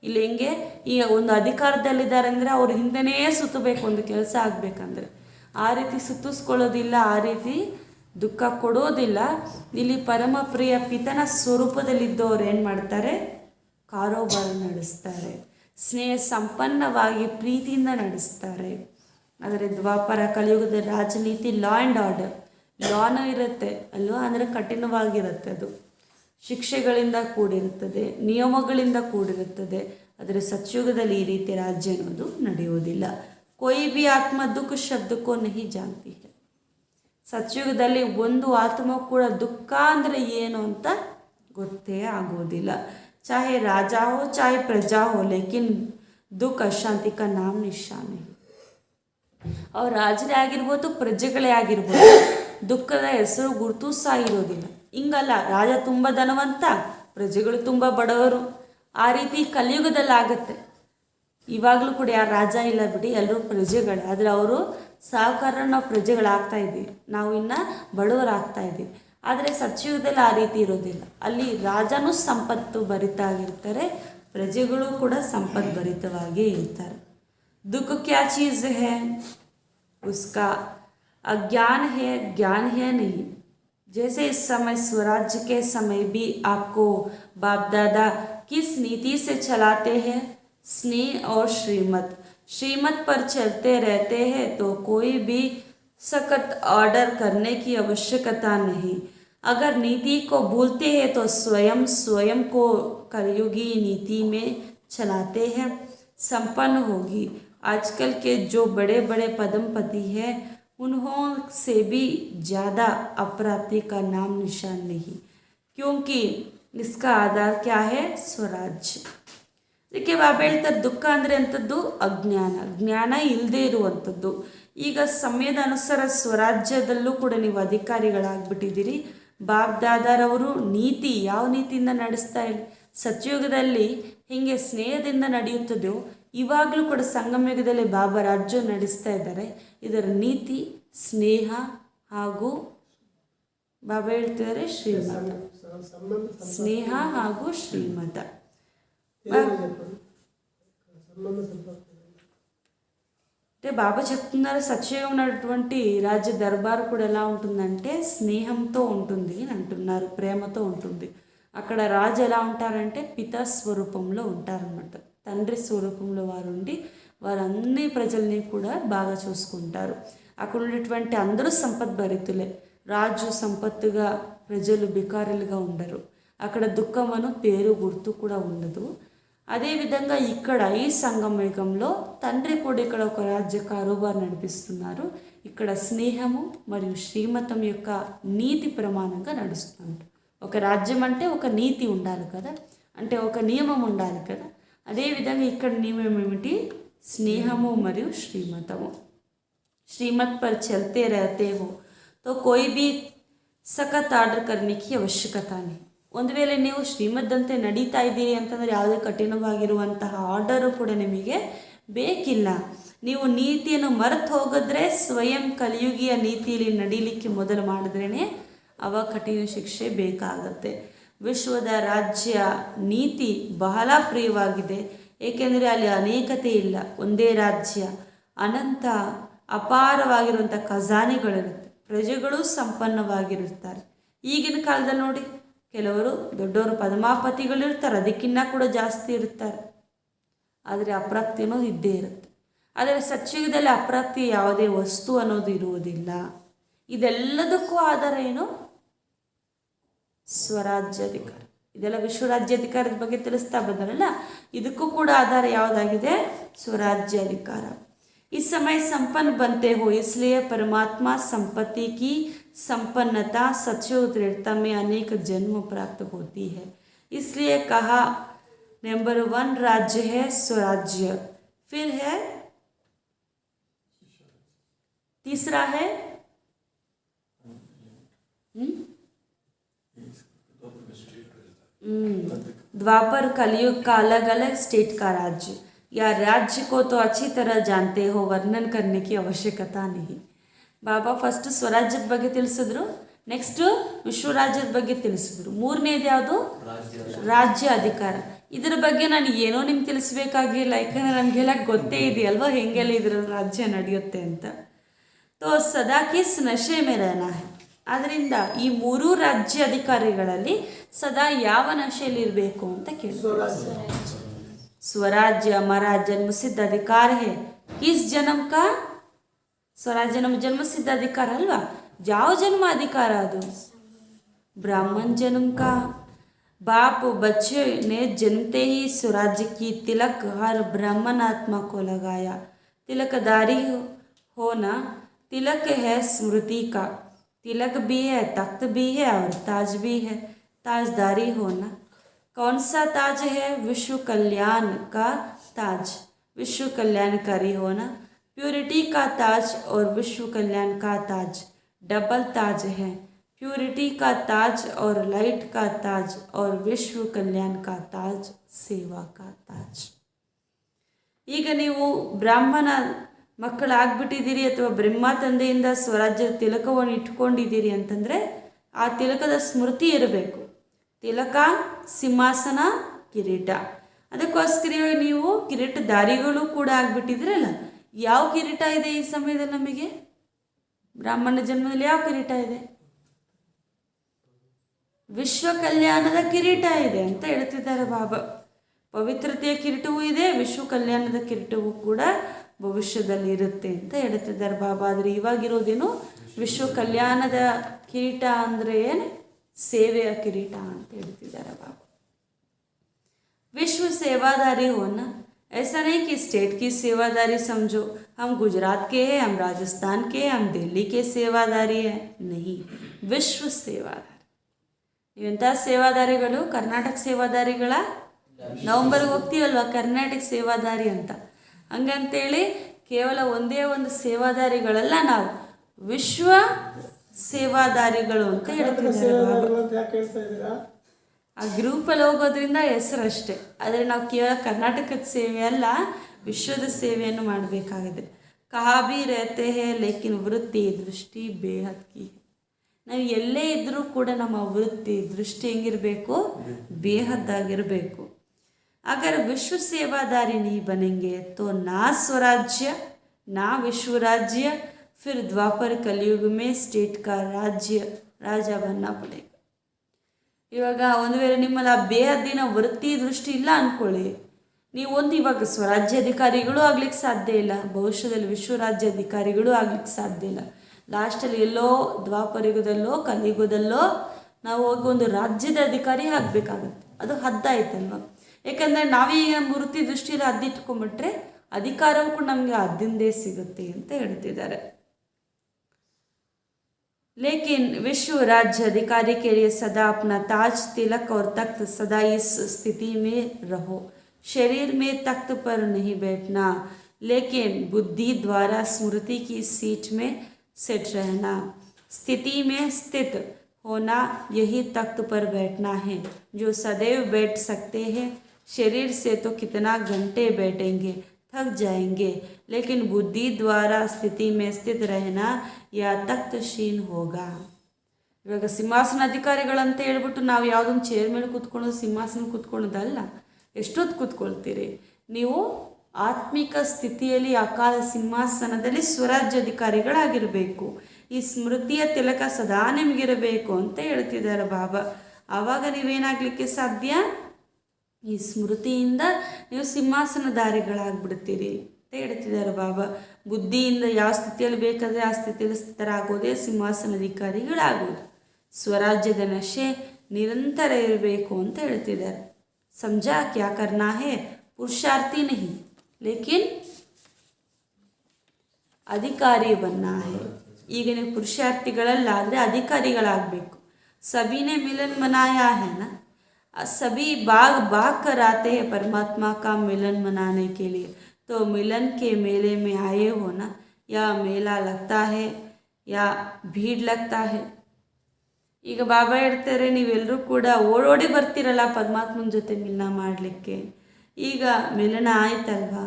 ಇಲ್ಲಿ ಹೆಂಗೆ ಈ ಒಂದು ಅಧಿಕಾರದಲ್ಲಿದ್ದಾರೆ ಅಂದರೆ ಅವ್ರ ಹಿಂದೆನೇ ಸುತ್ತಬೇಕು, ಒಂದು ಕೆಲಸ ಆಗಬೇಕಂದ್ರೆ ಆ ರೀತಿ ಸುತ್ತಿಸ್ಕೊಳ್ಳೋದಿಲ್ಲ, ಆ ರೀತಿ ದುಃಖ ಕೊಡೋದಿಲ್ಲ. ಇಲ್ಲಿ ಪರಮ ಪ್ರಿಯ ಪಿತನ ಸ್ವರೂಪದಲ್ಲಿದ್ದವ್ರು ಏನು ಮಾಡ್ತಾರೆ? ಕಾರೋಬಾರ ನಡೆಸ್ತಾರೆ, ಸ್ನೇಹ ಸಂಪನ್ನವಾಗಿ ಪ್ರೀತಿಯಿಂದ ನಡೆಸ್ತಾರೆ. ಆದರೆ ದ್ವಾಪರ ಕಲಿಯುಗದ ರಾಜನೀತಿ ಲಾ ಆ್ಯಂಡ್ ಆರ್ಡರ್, ಲಾನೂ ಇರುತ್ತೆ ಅಲ್ವಾ, ಅಂದರೆ ಕಠಿಣವಾಗಿರುತ್ತೆ, ಅದು ಶಿಕ್ಷೆಗಳಿಂದ ಕೂಡಿರುತ್ತದೆ, ನಿಯಮಗಳಿಂದ ಕೂಡಿರುತ್ತದೆ. ಆದರೆ ಸತ್ಯುಗದಲ್ಲಿ ಈ ರೀತಿ ರಾಜ್ಯ ಅನ್ನೋದು ನಡೆಯುವುದಿಲ್ಲ. ಕೊಯ್ ಬಿ ಆತ್ಮ ದುಃಖ ಶಬ್ದಕ್ಕೋ ನಹಿ ಜಾನ್ತಿ ಹೈ. ಸತ್ಯುಗದಲ್ಲಿ ಒಂದು ಆತ್ಮ ಕೂಡ ದುಃಖ ಅಂದರೆ ಏನು ಅಂತ ಗೊತ್ತೇ ಆಗೋದಿಲ್ಲ. ಚಾಹೆ ರಾಜಾ ಹೋ ಚಾಹೆ ಪ್ರಜಾ ಹೋ, ಲೇಕಿನ್ ದುಃಖ ಅಶಾಂತಿ ಕಾ ನಾಮ್ ನಿಶಾನ್ ಹೈ. ಅವ್ರು ರಾಜರೇ ಆಗಿರ್ಬೋದು, ಪ್ರಜೆಗಳೇ ಆಗಿರ್ಬೋದು, ದುಃಖದ ಹೆಸರು ಗುರುತು ಸಹ ಇರೋದಿಲ್ಲ. ಹಿಂಗಲ್ಲ, ರಾಜ ತುಂಬ ಧನವಂತ, ಪ್ರಜೆಗಳು ತುಂಬ ಬಡವರು, ಆ ರೀತಿ ಕಲಿಯುಗದಲ್ಲಿ ಆಗುತ್ತೆ. ಇವಾಗಲೂ ಕೂಡ ಯಾರು ರಾಜ ಇಲ್ಲ ಬಿಡಿ, ಎಲ್ಲರೂ ಪ್ರಜೆಗಳು. ಆದರೆ ಅವರು ಸಾಹುಕಾರ, ನಾವು ಪ್ರಜೆಗಳಾಗ್ತಾ ಇದ್ದೀವಿ, ನಾವು ಇನ್ನು ಬಡವರಾಗ್ತಾ ಇದ್ದೀವಿ. ಆದರೆ ಸತ್ಯುಗದಲ್ಲಿ ಆ ರೀತಿ ಇರೋದಿಲ್ಲ. ಅಲ್ಲಿ ರಾಜನೂ ಸಂಪತ್ತು ಭರಿತಾಗಿರ್ತಾರೆ, ಪ್ರಜೆಗಳು ಕೂಡ ಸಂಪತ್ತು ಭರಿತವಾಗಿ ಇರ್ತಾರೆ. दुख क्या चीज़ है? उसका अज्ञान है, ज्ञान है नहीं. जैसे इस समय स्वराज्य के समय भी आपको बाप दादा किस नीति से चलाते हैं? स्नेह और श्रीमत. श्रीमत पर चलते रहते हैं तो कोई भी सख्त ऑर्डर करने की आवश्यकता नहीं. अगर नीति को भूलते हैं तो स्वयं को कलयुगी नीति में चलाते हैं, संपन्न होगी. आजकल के जो बड़े बड़े पदमपति हैं, उन्हों से भी ज़्यादा अपराधी का नाम निशान नहीं, क्योंकि इसका आधार क्या है? ಸ್ವರಾಜ್ಯ. ಅದಕ್ಕೆ ಬಾಬಾ ಹೇಳ್ತಾರೆ, ದುಃಖ ಅಂದರೆ ಅಂಥದ್ದು ಅಜ್ಞಾನ, ಜ್ಞಾನ ಇಲ್ಲದೆ ಇರುವಂಥದ್ದು. ಈಗ ಸಮಯದ ಅನುಸಾರ ಸ್ವರಾಜ್ಯದಲ್ಲೂ ಕೂಡ ನೀವು ಅಧಿಕಾರಿಗಳಾಗ್ಬಿಟ್ಟಿದ್ದೀರಿ. ಬಾಬ್ ದಾದಾರವರು ನೀತಿ ಯಾವ ನೀತಿಯಿಂದ ನಡೆಸ್ತಾ ಹೇಳಿ? ಸತ್ಯುಗದಲ್ಲಿ ಹೀಗೆ ಸ್ನೇಹದಿಂದ ನಡೆಯುತ್ತದೆಯೋ, ಇವಾಗಲೂ ಕೂಡ ಸಂಗಮಯುಗದಲ್ಲಿ ಬಾಬಾ ರಾಜ್ಯ ನಡೆಸ್ತಾ ಇದ್ದಾರೆ. ಇದರ ನೀತಿ ಸ್ನೇಹ ಹಾಗೂ ಬಾಬಾ ಹೇಳ್ತಿದ್ದಾರೆ ಶ್ರೀಮತ, ಸ್ನೇಹ ಹಾಗೂ ಶ್ರೀಮತ. అంటే బాబా చెప్తున్నారు, సత్యయుగం ఉన్నటువంటి రాజ్య దర్బారు కూడా ఎలా ఉంటుందంటే స్నేహంతో ఉంటుంది అని అంటున్నారు, ప్రేమతో ఉంటుంది. అక్కడ రాజు ఎలా ఉంటారంటే పితా స్వరూపంలో ఉంటారన్నమాట. తండ్రి స్వరూపంలో వారు ఉండి వారు అన్ని ప్రజల్ని కూడా బాగా చూసుకుంటారు. అక్కడ ఉన్నటువంటి అందరూ సంపద్భరితులే. రాజు సంపత్తుగా, ప్రజలు బికారులుగా ఉండరు. అక్కడ దుఃఖమను పేరు గుర్తు కూడా ఉండదు. అదేవిధంగా ఇక్కడ ఈ సంగమయుగంలో తండ్రి కూడా ఇక్కడ ఒక రాజ్య కారోబార్ నడిపిస్తున్నారు. ఇక్కడ స్నేహము మరియు శ్రీమతం యొక్క నీతి ప్రమాణంగా నడుస్తుంది. ఒక రాజ్యం అంటే ఒక నీతి ఉండాలి కదా, అంటే ఒక నియమం ఉండాలి కదా. అదేవిధంగా ఇక్కడ నియమం ఏమిటి? స్నేహము మరియు శ్రీమతము. श्रीमत पर चलते रहते हो तो कोई भी सख्त ಆರ್ಡರ್ करने की ಅವಶ್ಯಕತೆ नहीं. ಒಂದು ವೇಳೆ ನೀವು ಶ್ರೀಮದ್ದಂತೆ ನಡೀತಾ ಇದ್ದೀರಿ ಅಂತಂದರೆ ಯಾವುದೇ ಕಠಿಣವಾಗಿರುವಂತಹ ಆರ್ಡರು ಕೂಡ ನಿಮಗೆ ಬೇಕಿಲ್ಲ. ನೀವು ನೀತಿಯನ್ನು ಮರೆತು ಹೋಗಿದ್ರೆ, ಸ್ವಯಂ ಕಲಿಯುಗಿಯ ನೀತಿಯಲ್ಲಿ ನಡೀಲಿಕ್ಕೆ ಮೊದಲು ಮಾಡಿದ್ರೇ ಅವ ಕಠಿಣ ಶಿಕ್ಷೆ ಬೇಕಾಗತ್ತೆ. ವಿಶ್ವದ ರಾಜ್ಯ ನೀತಿ ಬಹಳ ಪ್ರಿಯವಾಗಿದೆ, ಏಕೆಂದರೆ ಅಲ್ಲಿ ಅನೇಕತೆ ಇಲ್ಲ, ಒಂದೇ ರಾಜ್ಯ. ಅನಂತ ಅಪಾರವಾಗಿರುವಂಥ ಖಜಾನೆಗಳಿರುತ್ತೆ. ಪ್ರಜೆಗಳು ಸಂಪನ್ನವಾಗಿರುತ್ತಾರೆ. ಈಗಿನ ಕಾಲದಲ್ಲಿ ನೋಡಿ, ಕೆಲವರು ದೊಡ್ಡವರು ಪದ್ಮಾಪತಿಗಳಿರ್ತಾರೆ, ಅದಕ್ಕಿನ್ನ ಕೂಡ ಜಾಸ್ತಿ ಇರ್ತಾರೆ. ಆದರೆ ಅಪ್ರಾಪ್ತಿ ಅನ್ನೋದು ಇದ್ದೇ ಇರುತ್ತೆ. ಆದರೆ ಸತ್ಯುಗದಲ್ಲಿ ಅಪ್ರಾಪ್ತಿ ಯಾವುದೇ ವಸ್ತು ಅನ್ನೋದು ಇರುವುದಿಲ್ಲ. ಇದೆಲ್ಲದಕ್ಕೂ ಆಧಾರ ಏನು? ಸ್ವರಾಜ್ಯಾಧಿಕಾರ. ಇದೆಲ್ಲ ವಿಶ್ವರಾಜ್ಯಾಧಿಕಾರದ ಬಗ್ಗೆ ತಿಳಿಸ್ತಾ ಬಂದರಲ್ಲ, ಇದಕ್ಕೂ ಕೂಡ ಆಧಾರ ಯಾವುದಾಗಿದೆ? ಸ್ವರಾಜ್ಯಾಧಿಕಾರ. इस समय संपन्न बनते हो, इसलिए परमात्मा संपत्ति की संपन्नता सच्चे दृढ़ता में अनेक जन्म प्राप्त होती है. इसलिए कहा नंबर 1 राज्य है स्वराज्य, फिर है तीसरा है द्वापर कलयुग का अलग अलग स्टेट का राज्य. या राज्य को तो अच्छी तरह जानते हो, वर्णन करने की आवश्यकता नहीं. ಬಾಬಾ ಫಸ್ಟ್ ಸ್ವರಾಜ್ಯದ ಬಗ್ಗೆ ತಿಳಿಸಿದ್ರು, ನೆಕ್ಸ್ಟ್ ವಿಶ್ವರಾಜ್ಯದ ಬಗ್ಗೆ ತಿಳಿಸಿದ್ರು. ಮೂರನೇದು ಯಾವುದು? ರಾಜ್ಯ ಅಧಿಕಾರ. ಇದ್ರ ಬಗ್ಗೆ ನಾನು ಏನೋ ನಿಮ್ಗೆ ತಿಳಿಸ್ಬೇಕಾಗಿಲ್ಲ, ಯಾಕಂದರೆ ನಮಗೆಲ್ಲ ಗೊತ್ತೇ ಇದೆಯಲ್ವ ಹೆಂಗೆಲ್ಲ ಇದ್ರ ರಾಜ್ಯ ನಡೆಯುತ್ತೆ ಅಂತ. ತೋ ಸದಾ ಕಿಸ್ ನಶೆ ಮೇ ರಹನಾ ಹೈ. ಆದ್ದರಿಂದ ಈ ಮೂರೂ ರಾಜ್ಯ ಅಧಿಕಾರಿಗಳಲ್ಲಿ ಸದಾ ಯಾವ ನಶೆಯಲ್ಲಿ ಇರಬೇಕು ಅಂತ ಕೇಳಿದ್ರು. स्वराज्य हमारा जन्म सिद्ध अधिकार है. किस जन्म का? स्वराज्य ನಮ್ಮ ಜನ್ಮ ಸಿದ್ಧ ಅಧಿಕಾರ ಅಲ್ವಾ? ಯಾವ ಜನ್ಮ ಅಧಿಕಾರ ಅದು? ब्राह्मण जन्म का. बाप बच्चे ने जन्मते ही स्वराज्य की तिलक हर ब्राह्मण आत्मा को लगाया. तिलकदारी होना, तिलक है स्मृति का. तिलक भी है, तख्त भी है और ताज भी है. ताजदारी होना. कौन सा ताज है? विश्व कल्याण का ताज. विश्व कल्याणकारी होना. प्योरिटी का ताज और विश्व कल्याण का ताज डबल ताज है. प्योरिटी का ताज और लाइट का ताज और विश्व कल्याण का ताज सेवा का ताज. ಈಗ ನೀವು ಬ್ರಾಹ್ಮಣ ಮಕ್ಕಳಾಗ್ಬಿಟ್ಟಿದ್ದೀರಿ ಅಥವಾ ಬ್ರಹ್ಮ ತಂದೆಯಿಂದ ಸ್ವರಾಜ್ಯದ ತಿಲಕವನ್ನು ಇಟ್ಕೊಂಡಿದ್ದೀರಿ ಅಂತಂದರೆ ಆ ತಿಲಕದ ಸ್ಮೃತಿ ಇರಬೇಕು. ತಿಲಕ, ಸಿಂಹಾಸನ, ಕಿರೀಟ. ಅದಕ್ಕೋಸ್ಕರ ನೀವು ಕಿರೀಟಧಾರಿಗಳು ಕೂಡ ಆಗಿಬಿಟ್ಟಿದ್ರಲ್ಲ. ಯಾವ ಕಿರೀಟ ಇದೆ ಈ ಸಮಯದಲ್ಲಿ ನಮಗೆ? ಬ್ರಾಹ್ಮಣ ಜನ್ಮದಲ್ಲಿ ಯಾವ ಕಿರೀಟ ಇದೆ? ವಿಶ್ವ ಕಲ್ಯಾಣದ ಕಿರೀಟ ಇದೆ ಅಂತ ಹೇಳ್ತಿದ್ದಾರೆ ಬಾಬಾ. ಪವಿತ್ರತೆಯ ಕಿರೀಟವೂ ಇದೆ, ವಿಶ್ವ ಕಲ್ಯಾಣದ ಕಿರೀಟವೂ ಕೂಡ ಭವಿಷ್ಯದಲ್ಲಿ ಇರುತ್ತೆ ಅಂತ ಹೇಳ್ತಿದ್ದಾರೆ ಬಾಬಾ. ಆದರೆ ಇವಾಗಿರೋದೇನು? ವಿಶ್ವ ಕಲ್ಯಾಣದ ಕಿರೀಟ ಅಂದರೆ ಏನು? ಸೇವೆಯ ಕಿರೀಟ ಅಂತ ಹೇಳ್ತಿದ್ದಾರೆ ಬಾಬಾ. विश्व सेवादारी होना, ऐसा नहीं कि स्टेट की सेवादारी समझो, हम गुजरात के हैं, हम राजस्थान के हैं, हम दिल्ली के सेवादारी हैं. नहीं, विश्व सेवादारी. ನೀವೆಂಥ ಸೇವಾದಾರಿಗಳು? ಕರ್ನಾಟಕ ಸೇವಾದಾರಿಗಳ? ನವಂಬರ್ಗೆ ಹೋಗ್ತೀವಲ್ವ ಕರ್ನಾಟಕ ಸೇವಾದಾರಿ ಅಂತ. ಹಂಗಂತೇಳಿ ಕೇವಲ ಒಂದೇ ಒಂದು ಸೇವಾದಾರಿಗಳಲ್ಲ, ನಾವು ವಿಶ್ವ ಸೇವಾದಾರಿಗಳು ಅಂತ ಹೇಳ್ತಿದ್ದಾರೆ. ಆ ಗ್ರೂಪಲ್ಲಿ ಹೋಗೋದ್ರಿಂದ ಹೆಸರಷ್ಟೇ, ಆದರೆ ನಾವು ಕೇವಲ ಕರ್ನಾಟಕದ ಸೇವೆ ಅಲ್ಲ, ವಿಶ್ವದ ಸೇವೆಯನ್ನು ಮಾಡಬೇಕಾಗಿದೆ. ಕಹಾ ಭೀ ರೆಹತೆ ಹೇ ಲೇಕಿನ್ ವೃತ್ತಿ ದೃಷ್ಟಿ ಬೇಹದ್ ಕಿ. ನಾವು ಎಲ್ಲೇ ಇದ್ದರೂ ಕೂಡ ನಮ್ಮ ವೃತ್ತಿ ದೃಷ್ಟಿ ಹೆಂಗಿರಬೇಕು? ಬೇಹದ್ದಾಗಿರಬೇಕು. अगर विश्व सेवादारी नहीं बनेंगे तो ना स्वराज्य ना विश्व राज्य, फिर द्वापर कलयुग में स्टेट का राजा बनना पड़ेगा. ಇವಾಗ ಒಂದು ವೇಳೆ ನಿಮ್ಮಲ್ಲಿ ಆ ಬೇಹದ್ದಿನ ವೃತ್ತಿ ದೃಷ್ಟಿ ಇಲ್ಲ ಅಂದ್ಕೊಳ್ಳಿ, ನೀವೊಂದು ಇವಾಗ ಸ್ವರಾಜ್ಯಾಧಿಕಾರಿಗಳು ಆಗ್ಲಿಕ್ಕೆ ಸಾಧ್ಯ ಇಲ್ಲ, ಭವಿಷ್ಯದಲ್ಲಿ ವಿಶ್ವರಾಜ್ಯಾಧಿಕಾರಿಗಳು ಆಗ್ಲಿಕ್ಕೆ ಸಾಧ್ಯ ಇಲ್ಲ. ಲಾಸ್ಟಲ್ಲಿ ಎಲ್ಲೋ ದ್ವಾಪರಯುಗದಲ್ಲೋ ಕಲಿಯುಗದಲ್ಲೋ ನಾವು ಹೋಗಿ ಒಂದು ರಾಜ್ಯದ ಅಧಿಕಾರಿ ಆಗಬೇಕಾಗತ್ತೆ. ಅದು ಹದ್ದಾಯ್ತಲ್ವ? ಯಾಕಂದರೆ ನಾವೀಗ ವೃತ್ತಿ ದೃಷ್ಟಿಯಲ್ಲಿ ಹದ್ದಿಟ್ಕೊಂಡ್ಬಿಟ್ರೆ ಅಧಿಕಾರವೂ ಕೂಡ ನಮಗೆ ಹದ್ದಿಂದೇ ಸಿಗುತ್ತೆ ಅಂತ ಹೇಳ್ತಿದ್ದಾರೆ. लेकिन विश्व राज्य अधिकारी के लिए सदा अपना ताज, तिलक और तख्त सदा इस स्थिति में रहो. शरीर में तख्त पर नहीं बैठना, लेकिन बुद्धि द्वारा स्मृति की सीट में सेट रहना. स्थिति में स्थित होना, यही तख्त पर बैठना है. जो सदैव बैठ सकते हैं, शरीर से तो कितना घंटे बैठेंगे, थक जाएंगे, लेकिन बुद्धि द्वारा स्थिति में स्थित रहना या तख्तशीन होगा. ಇವಾಗ ಸಿಂಹಾಸನ ಅಧಿಕಾರಿಗಳಂತ ಹೇಳ್ಬಿಟ್ಟು ನಾವು ಯಾವುದೊಂದು ಚೇರ್ ಮೇಲೆ ಕೂತ್ಕೊಳ್ಳೋದು, ಸಿಂಹಾಸನ ಕೂತ್ಕೊಳ್ಳೋದಲ್ಲ. ಎಷ್ಟೊತ್ತು ಕೂತ್ಕೊಳ್ತೀರಿ ನೀವು? ಆತ್ಮಿಕ ಸ್ಥಿತಿಯಲ್ಲಿ ಅಕಾಲ ಸಿಂಹಾಸನದಲ್ಲಿ ಸ್ವರಾಜ್ಯಾಧಿಕಾರಿಗಳಾಗಿರಬೇಕು. ಈ ಸ್ಮೃತಿಯ ತಿಲಕ ಸದಾ ನಿಮಗಿರಬೇಕು ಅಂತ ಹೇಳ್ತಿದ್ದಾರೆ ಬಾಬಾ. ಆವಾಗ ನೀವೇನಾಗಲಿಕ್ಕೆ ಸಾಧ್ಯ? ಈ ಸ್ಮೃತಿಯಿಂದ ನೀವು ಸಿಂಹಾಸನಧಾರಿಗಳಾಗ್ಬಿಡ್ತೀರಿ ಅಂತ ಹೇಳ್ತಿದ್ದಾರೆ ಬಾಬಾ. ಬುದ್ಧಿಯಿಂದ ಯಾವ ಸ್ಥಿತಿಯಲ್ಲಿ ಬೇಕಾದರೆ ಆ ಸ್ಥಿತಿಯಲ್ಲಿ ಸ್ಥಿತರಾಗೋದೇ ಸಿಂಹಾಸನಾಧಿಕಾರಿಗಳಾಗೋದು. ಸ್ವರಾಜ್ಯದ ನಶೆ ನಿರಂತರ ಇರಬೇಕು ಅಂತ ಹೇಳ್ತಿದ್ದಾರೆ. समझा क्या करना है? पुरुषार्थी नहीं लेकिन अधिकारी बनना है. ಈಗ ನೀವು ಪುರುಷಾರ್ಥಿಗಳಲ್ಲಾದರೆ ಅಧಿಕಾರಿಗಳಾಗಬೇಕು. सभी मिलन मनाया है ना, सभी बाग बाग कर आते हैं परमात्मा का मिलन मनाने के लिए. तो मिलन के मेले में आए हो ना, या मेला लगता है या भीड़ लगता है. ಈಗ ಬಾಬಾ ಹೇಳ್ತಾರೆ, ನೀವೆಲ್ಲರೂ ಕೂಡ ಓಡೋಡಿ ಬರ್ತೀರಲ್ಲ ಪರಮಾತ್ಮನ ಜೊತೆ ಮಿಲನ ಮಾಡಲಿಕ್ಕೆ. ಈಗ ಮಿಲನ ಆಯ್ತಲ್ವಾ,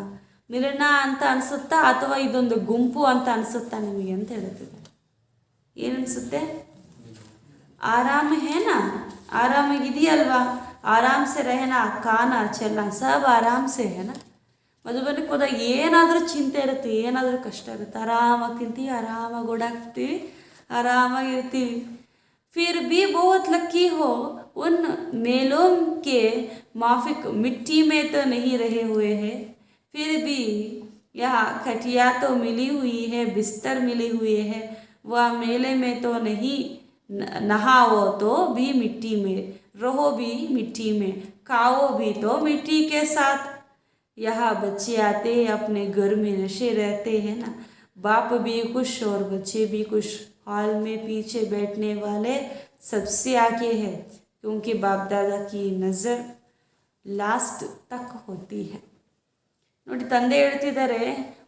ಮಿಲನ ಅಂತ ಅನಿಸುತ್ತಾ ಅಥವಾ ಇದೊಂದು ಗುಂಪು ಅಂತ ಅನಿಸುತ್ತಾ ನಿಮಗೆ ಅಂತ ಹೇಳ್ತಿದ್ದಾರೆ. ಏನು ಅನಿಸುತ್ತೆ? ಆರಾಮ ಹೇನಾ, ಆರಾಮಾಗಿದೆಯಲ್ವಾ, ಆರಾಮ್ ಸೆ ರೆಹನಾ, ಖಾನ ಚಲನ ಸಬ್ ಆರಾಮ್ ಸೆ ಹೇನಾ. ಮಧುಬನಕ್ಕೆ ಹೋದಾಗ ಏನಾದರೂ ಚಿಂತೆ ಇರುತ್ತೆ, ಏನಾದರೂ ಕಷ್ಟ ಇರುತ್ತೆ, ಆರಾಮಾಗಿ ತಿಂತೀವಿ, ಆರಾಮಾಗಿ ಓಡಾಡ್ತೀವಿ, ಆರಾಮಾಗಿರ್ತೀವಿ. फिर भी बहुत लकी हो, उन मेलों के माफिक मिट्टी में तो नहीं रहे हुए हैं. फिर भी यहाँ खटिया तो मिली हुई है, बिस्तर मिली हुई है. वह मेले में तो नहीं नहाओ तो भी मिट्टी में, रहो भी मिट्टी में, खाओ भी तो मिट्टी के साथ. यहाँ बच्चे आते हैं, अपने घर में नशे रहते हैं ना, बाप भी खुश और बच्चे भी खुश. हॉल में पीछे बैठने वाले सबसे आगे है, क्योंकि बाप दादा की नज़र लास्ट तक होती है. ನೋಡಿ, ತಂದೆ ಹೇಳ್ತಿದ್ದಾರೆ,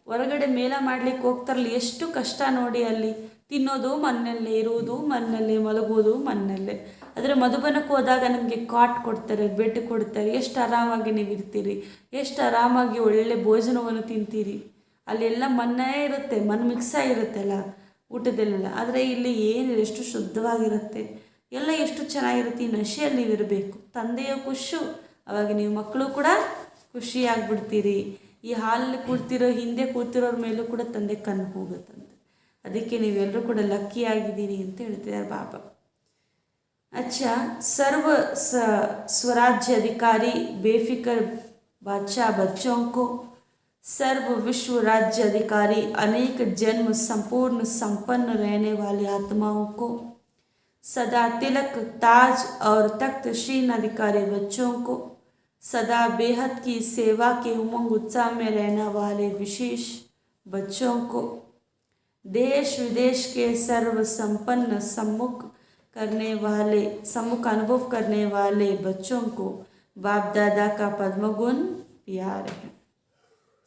ಹೊರಗಡೆ ಮೇಳ ಮಾಡಲಿಕ್ಕೆ ಹೋಗ್ತಾರಲ್ಲ, ಎಷ್ಟು ಕಷ್ಟ ನೋಡಿ. ಅಲ್ಲಿ ತಿನ್ನೋದು ಮಣ್ಣಲ್ಲೇ, ಇರುವುದು ಮಣ್ಣಲ್ಲೇ, ಮಲಗೋದು ಮಣ್ಣಲ್ಲೇ. ಆದರೆ ಮಧುಬನಕ್ಕೆ ಹೋದಾಗ ನಮಗೆ ಕಾಟ್ ಕೊಡ್ತಾರೆ, ಬೆಡ್ ಕೊಡ್ತಾರೆ, ಎಷ್ಟು ಆರಾಮಾಗಿ ನೀವು ಇರ್ತೀರಿ, ಎಷ್ಟು ಆರಾಮಾಗಿ ಒಳ್ಳೆ ಭೋಜನವನ್ನು ತಿಂತೀರಿ. ಅಲ್ಲೆಲ್ಲ ಮಣ್ಣೇ ಇರುತ್ತೆ, ಮಣ್ಣು ಮಿಕ್ಸ್ ಆಗಿರುತ್ತಲ್ಲ ಊಟದಲ್ಲೆಲ್ಲ. ಆದರೆ ಇಲ್ಲಿ ಏನಿದೆ, ಎಷ್ಟು ಶುದ್ಧವಾಗಿರುತ್ತೆ, ಎಲ್ಲ ಎಷ್ಟು ಚೆನ್ನಾಗಿರುತ್ತೆ. ಈ ನಶೆಯಲ್ಲಿ ನೀವು ಇರಬೇಕು. ತಂದೆಯ ಖುಷು, ಅವಾಗ ನೀವು ಮಕ್ಕಳು ಕೂಡ ಖುಷಿಯಾಗ್ಬಿಡ್ತೀರಿ. ಈ ಹಾಲಲ್ಲಿ ಕೂಡ್ತಿರೋ, ಹಿಂದೆ ಕೂಡ್ತಿರೋರ ಮೇಲೂ ಕೂಡ ತಂದೆ ಕಣ್ಣು ಹೋಗುತ್ತಂತೆ. ಅದಕ್ಕೆ ನೀವೆಲ್ಲರೂ ಕೂಡ ಲಕ್ಕಿ ಆಗಿದ್ದೀರಿ ಅಂತ ಹೇಳ್ತಿದ್ದಾರೆ ಬಾಬಾ. अच्छा, सर्व स्वराज्य अधिकारी बेफिक्र बादशाह बच्चों को, सर्व विश्व राज्य अधिकारी अनेक जन्म संपूर्ण संपन्न रहने वाली आत्माओं को, सदा तिलक ताज और तख्तशीन अधिकारी बच्चों को, सदा बेहद की सेवा के उमंग उत्साह में रहने वाले विशेष बच्चों को, देश विदेश के सर्व संपन्न सम्मुख अनुभव करने वाले बच्चों को बाप दादा का पद्मगुण प्यार है.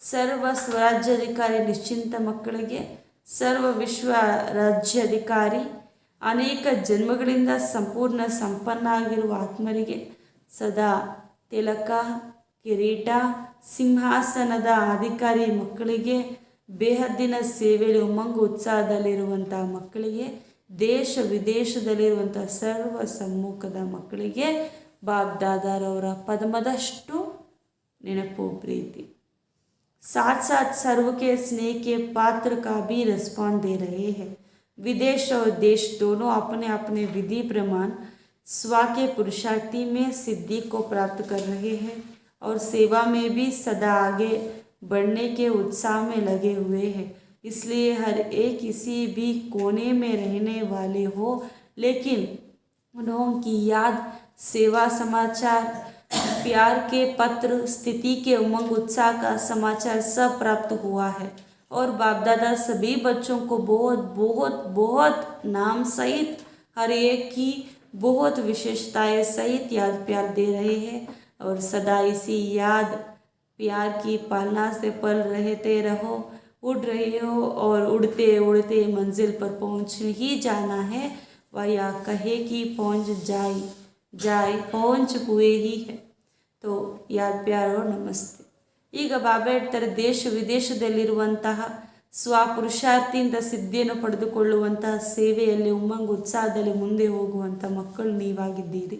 सर्व स्वराज्याधिकारी निश्चिंत ಮಕ್ಕಳಿಗೆ, ಸರ್ವ ವಿಶ್ವ ರಾಜ್ಯಾಧಿಕಾರಿ ಅನೇಕ ಜನ್ಮಗಳಿಂದ ಸಂಪೂರ್ಣ ಸಂಪನ್ನ ಆಗಿರುವ ಆತ್ಮರಿಗೆ, ಸದಾ ತಿಲಕ, ಕಿರೀಟ, ಸಿಂಹಾಸನದ ಅಧಿಕಾರಿ ಮಕ್ಕಳಿಗೆ, ಬೇಹದ್ದಿನ ಸೇವೆಯಲ್ಲಿ ಉಮಂಗ ಉತ್ಸಾಹದಲ್ಲಿರುವಂಥ ಮಕ್ಕಳಿಗೆ, ದೇಶ ವಿದೇಶದಲ್ಲಿರುವಂಥ ಸರ್ವ ಸಮ್ಮುಖದ ಮಕ್ಕಳಿಗೆ ಬಾಪ್ ದಾದಾರವರ ಪದ್ಮದಷ್ಟು ನೆನಪು ಪ್ರೀತಿ. साथ साथ सर्व के स्नेह के पात्र का भी रिस्पॉन्स दे रहे हैं. विदेश और देश दोनों अपने अपने विधि प्रमाण स्व के पुरुषार्थी में सिद्धि को प्राप्त कर रहे हैं और सेवा में भी सदा आगे बढ़ने के उत्साह में लगे हुए हैं. इसलिए हर एक किसी भी कोने में रहने वाले हो, लेकिन उनकी याद, सेवा समाचार, प्यार के पत्र, स्थिति के उमंग उत्साह का समाचार सब प्राप्त हुआ है. और बाप दादा सभी बच्चों को बहुत बहुत बहुत नाम सहित हर एक की बहुत विशेषताएं सहित याद प्यार दे रहे हैं. और सदा इसी याद प्यार की पालना से पल रहते रहो, उड़ रहे हो और उड़ते उड़ते मंजिल पर पहुंच ही जाना है. वह या कहे कि पहुंच जाए पहुंच हुए ही है. तो याद प्यार और नमस्ते. ಈಗ ಬಾಬಾ ಹೇಳ್ತಾರೆ, ದೇಶ ವಿದೇಶದಲ್ಲಿರುವಂತಹ ಸ್ವಪುರುಷಾರ್ಥಿಯಿಂದ ಸಿದ್ಧಿಯನ್ನು ಪಡೆದುಕೊಳ್ಳುವಂತಹ ಸೇವೆಯಲ್ಲಿ ಉಮ್ಮಂಗ ಉತ್ಸಾಹದಲ್ಲಿ ಮುಂದೆ ಹೋಗುವಂಥ ಮಕ್ಕಳು ನೀವಾಗಿದ್ದೀರಿ.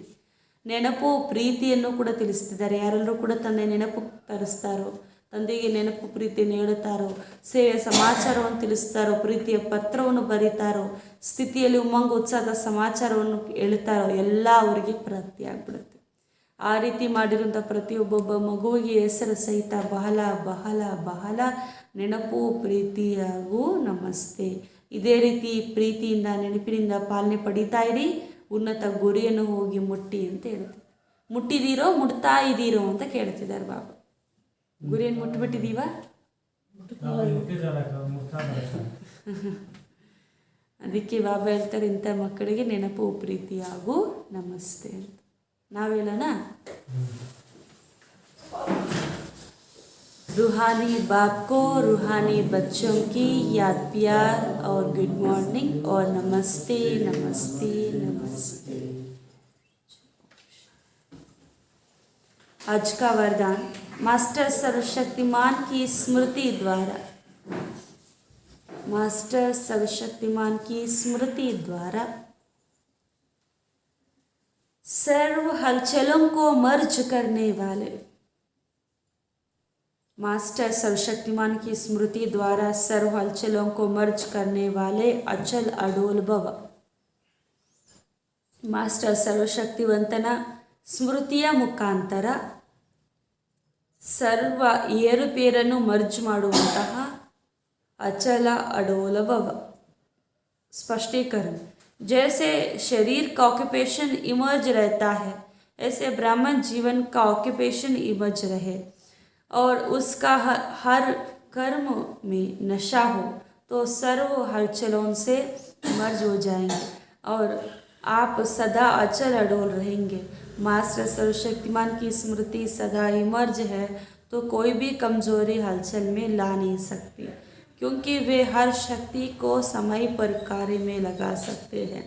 ನೆನಪು ಪ್ರೀತಿಯನ್ನು ಕೂಡ ತಿಳಿಸ್ತಿದ್ದಾರೆ. ಯಾರೆಲ್ಲರೂ ಕೂಡ ತಂದೆ ನೆನಪು ತರಿಸ್ತಾರೋ, ತಂದೆಗೆ ನೆನಪು ಪ್ರೀತಿಯನ್ನು ಹೇಳುತ್ತಾರೋ, ಸೇವೆಯ ಸಮಾಚಾರವನ್ನು ತಿಳಿಸ್ತಾರೋ, ಪ್ರೀತಿಯ ಪತ್ರವನ್ನು ಬರೀತಾರೋ, ಸ್ಥಿತಿಯಲ್ಲಿ ಉಮ್ಮಂಗ ಉತ್ಸಾಹದ ಸಮಾಚಾರವನ್ನು ಹೇಳುತ್ತಾರೋ ಎಲ್ಲ ಅವರಿಗೆ ಪ್ರಾಪ್ತಿಯಾಗ್ಬಿಡುತ್ತೆ. ಆ ರೀತಿ ಮಾಡಿರುವಂಥ ಪ್ರತಿಯೊಬ್ಬೊಬ್ಬ ಮಗುವಿಗೆ ಹೆಸರು ಸಹಿತ ಬಹಳ ಬಹಳ ಬಹಳ ನೆನಪು ಪ್ರೀತಿ ಹಾಗೂ ನಮಸ್ತೆ. ಇದೇ ರೀತಿ ಪ್ರೀತಿಯಿಂದ ನೆನಪಿನಿಂದ ಪಾಲನೆ ಪಡೀತಾ ಇರಿ. ಉನ್ನತ ಗುರಿಯನ್ನು ಹೋಗಿ ಮುಟ್ಟಿ ಅಂತ ಹೇಳ್ತೀವಿ. ಮುಟ್ಟಿದ್ದೀರೋ ಮುಟ್ತಾ ಇದ್ದೀರೋ ಅಂತ ಕೇಳ್ತಿದ್ದಾರೆ ಬಾಬಾ. ಗುರಿಯನ್ನು ಮುಟ್ಟಿಬಿಟ್ಟಿದ್ದೀವ? ಅದಕ್ಕೆ ಬಾಬಾ ಹೇಳ್ತಾರೆ ಇಂಥ ಮಕ್ಕಳಿಗೆ ನೆನಪು ಪ್ರೀತಿ ಹಾಗೂ ನಮಸ್ತೆ ಅಂತ. ನಾವು ಹೇಳೋಣ, रूहानी बाप को रूहानी बच्चों की याद प्यार और गुड मॉर्निंग और नमस्ते नमस्ते नमस्ते। आज का वरदान मास्टर सर्वशक्तिमान की स्मृति द्वारा, मास्टर सर्वशक्तिमान की स्मृति द्वारा सर्व हलचलों को मर्ज करने वाले, मास्टर सर्वशक्तिमान की स्मृति द्वारा सर्व हलचलों को मर्ज करने वाले अचल अडोल भव। मास्टर सर्वशक्तिವಂತನ ಸ್ಮೃತಿಯ ಮುಖಾಂತರ ಸರ್ವ ಏರುಪೇರನ್ನು ಮರ್ಜ್ ಮಾಡುವಂತಹ अचल अडोल भव। स्पष्टीकरण, जैसे शरीर का ऑक्यूपेशन इमर्ज रहता है, ऐसे ब्राह्मण जीवन का ऑक्यूपेशन इमर्ज रहे और उसका हर कर्म में नशा हो तो सर्व हलचलों से मर्ज हो जाएंगे और आप सदा अचल अडोल रहेंगे। मास्टर सर्वशक्तिमान की स्मृति सदा इमर्ज है तो कोई भी कमजोरी हलचल में ला नहीं सकती, क्योंकि वे हर शक्ति को समय पर कार्य में लगा सकते हैं।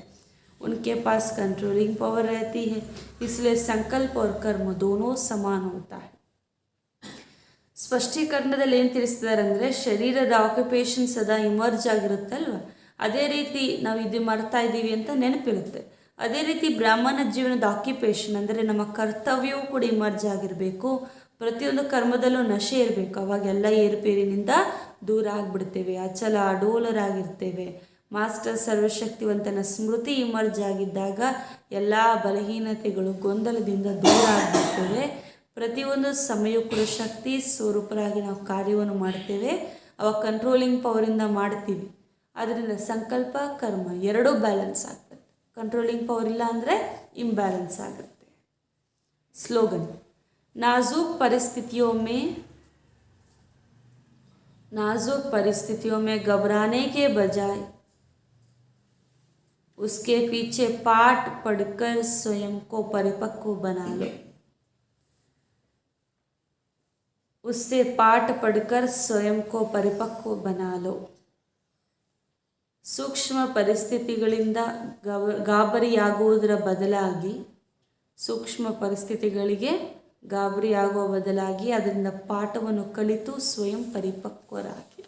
उनके पास कंट्रोलिंग पावर रहती है, इसलिए संकल्प और कर्म दोनों समान होता है। ಸ್ಪಷ್ಟೀಕರಣದಲ್ಲಿ ಏನು ತಿಳಿಸ್ತಿದ್ದಾರೆ ಅಂದರೆ, ಶರೀರದ ಆಕ್ಯುಪೇಷನ್ ಸದಾ ಇಮರ್ಜ್ ಆಗಿರುತ್ತಲ್ವ, ಅದೇ ರೀತಿ ನಾವು ಇದು ಮಾಡ್ತಾ ಇದ್ದೀವಿ ಅಂತ ನೆನಪಿರುತ್ತೆ. ಅದೇ ರೀತಿ ಬ್ರಾಹ್ಮಣ ಜೀವನದ ಆಕ್ಯುಪೇಷನ್ ಅಂದರೆ ನಮ್ಮ ಕರ್ತವ್ಯವೂ ಕೂಡ ಇಮರ್ಜ್ ಆಗಿರಬೇಕು. ಪ್ರತಿಯೊಂದು ಕರ್ಮದಲ್ಲೂ ನಶೆ ಇರಬೇಕು. ಅವಾಗೆಲ್ಲ ಏರುಪೇರಿನಿಂದ ದೂರ ಆಗಿಬಿಡ್ತೇವೆ, ಅಚಲ ಅಡೋಲರಾಗಿರ್ತೇವೆ. ಮಾಸ್ಟರ್ ಸರ್ವಶಕ್ತಿವಂತನ ಸ್ಮೃತಿ ಇಮರ್ಜ್ ಆಗಿದ್ದಾಗ ಎಲ್ಲ ಬಲಹೀನತೆಗಳು ಗೊಂದಲದಿಂದ ದೂರ ಆಗಿಬಿಡ್ತೇವೆ. ಪ್ರತಿಯೊಂದು ಸಮಯ ಕೂಡ ಶಕ್ತಿ ಸ್ವರೂಪರಾಗಿ ನಾವು ಕಾರ್ಯವನ್ನು ಮಾಡ್ತೇವೆ. ಅವಾಗ ಕಂಟ್ರೋಲಿಂಗ್ ಪವರಿಂದ ಮಾಡ್ತೀವಿ. ಅದರಿಂದ ಸಂಕಲ್ಪ ಕರ್ಮ ಎರಡೂ ಬ್ಯಾಲೆನ್ಸ್ ಆಗ್ತದೆ. ಕಂಟ್ರೋಲಿಂಗ್ ಪವರ್ ಇಲ್ಲ ಅಂದರೆ ಇಂಬ್ಯಾಲೆನ್ಸ್ ಆಗುತ್ತೆ. स्लोगन, नाजुक परिस्थितियों में घबराने के बजाय उसके पीछे पाठ पढ़कर स्वयं को परिपक्व बना लो। उससे पाठ पढ़कर स्वयं को परिपक्व बना लो। ಸೂಕ್ಷ್ಮ ಪರಿಸ್ಥಿತಿಗಳಿಂದ ಗಾಬರಿಯಾಗುವುದರ ಬದಲಾಗಿ, ಸೂಕ್ಷ್ಮ ಪರಿಸ್ಥಿತಿಗಳಿಗೆ ಗಾಬರಿಯಾಗುವ ಬದಲಾಗಿ ಅದರಿಂದ ಪಾಠವನ್ನು ಕಲಿತು ಸ್ವಯಂ ಪರಿಪಕ್ವರಾಗಿ.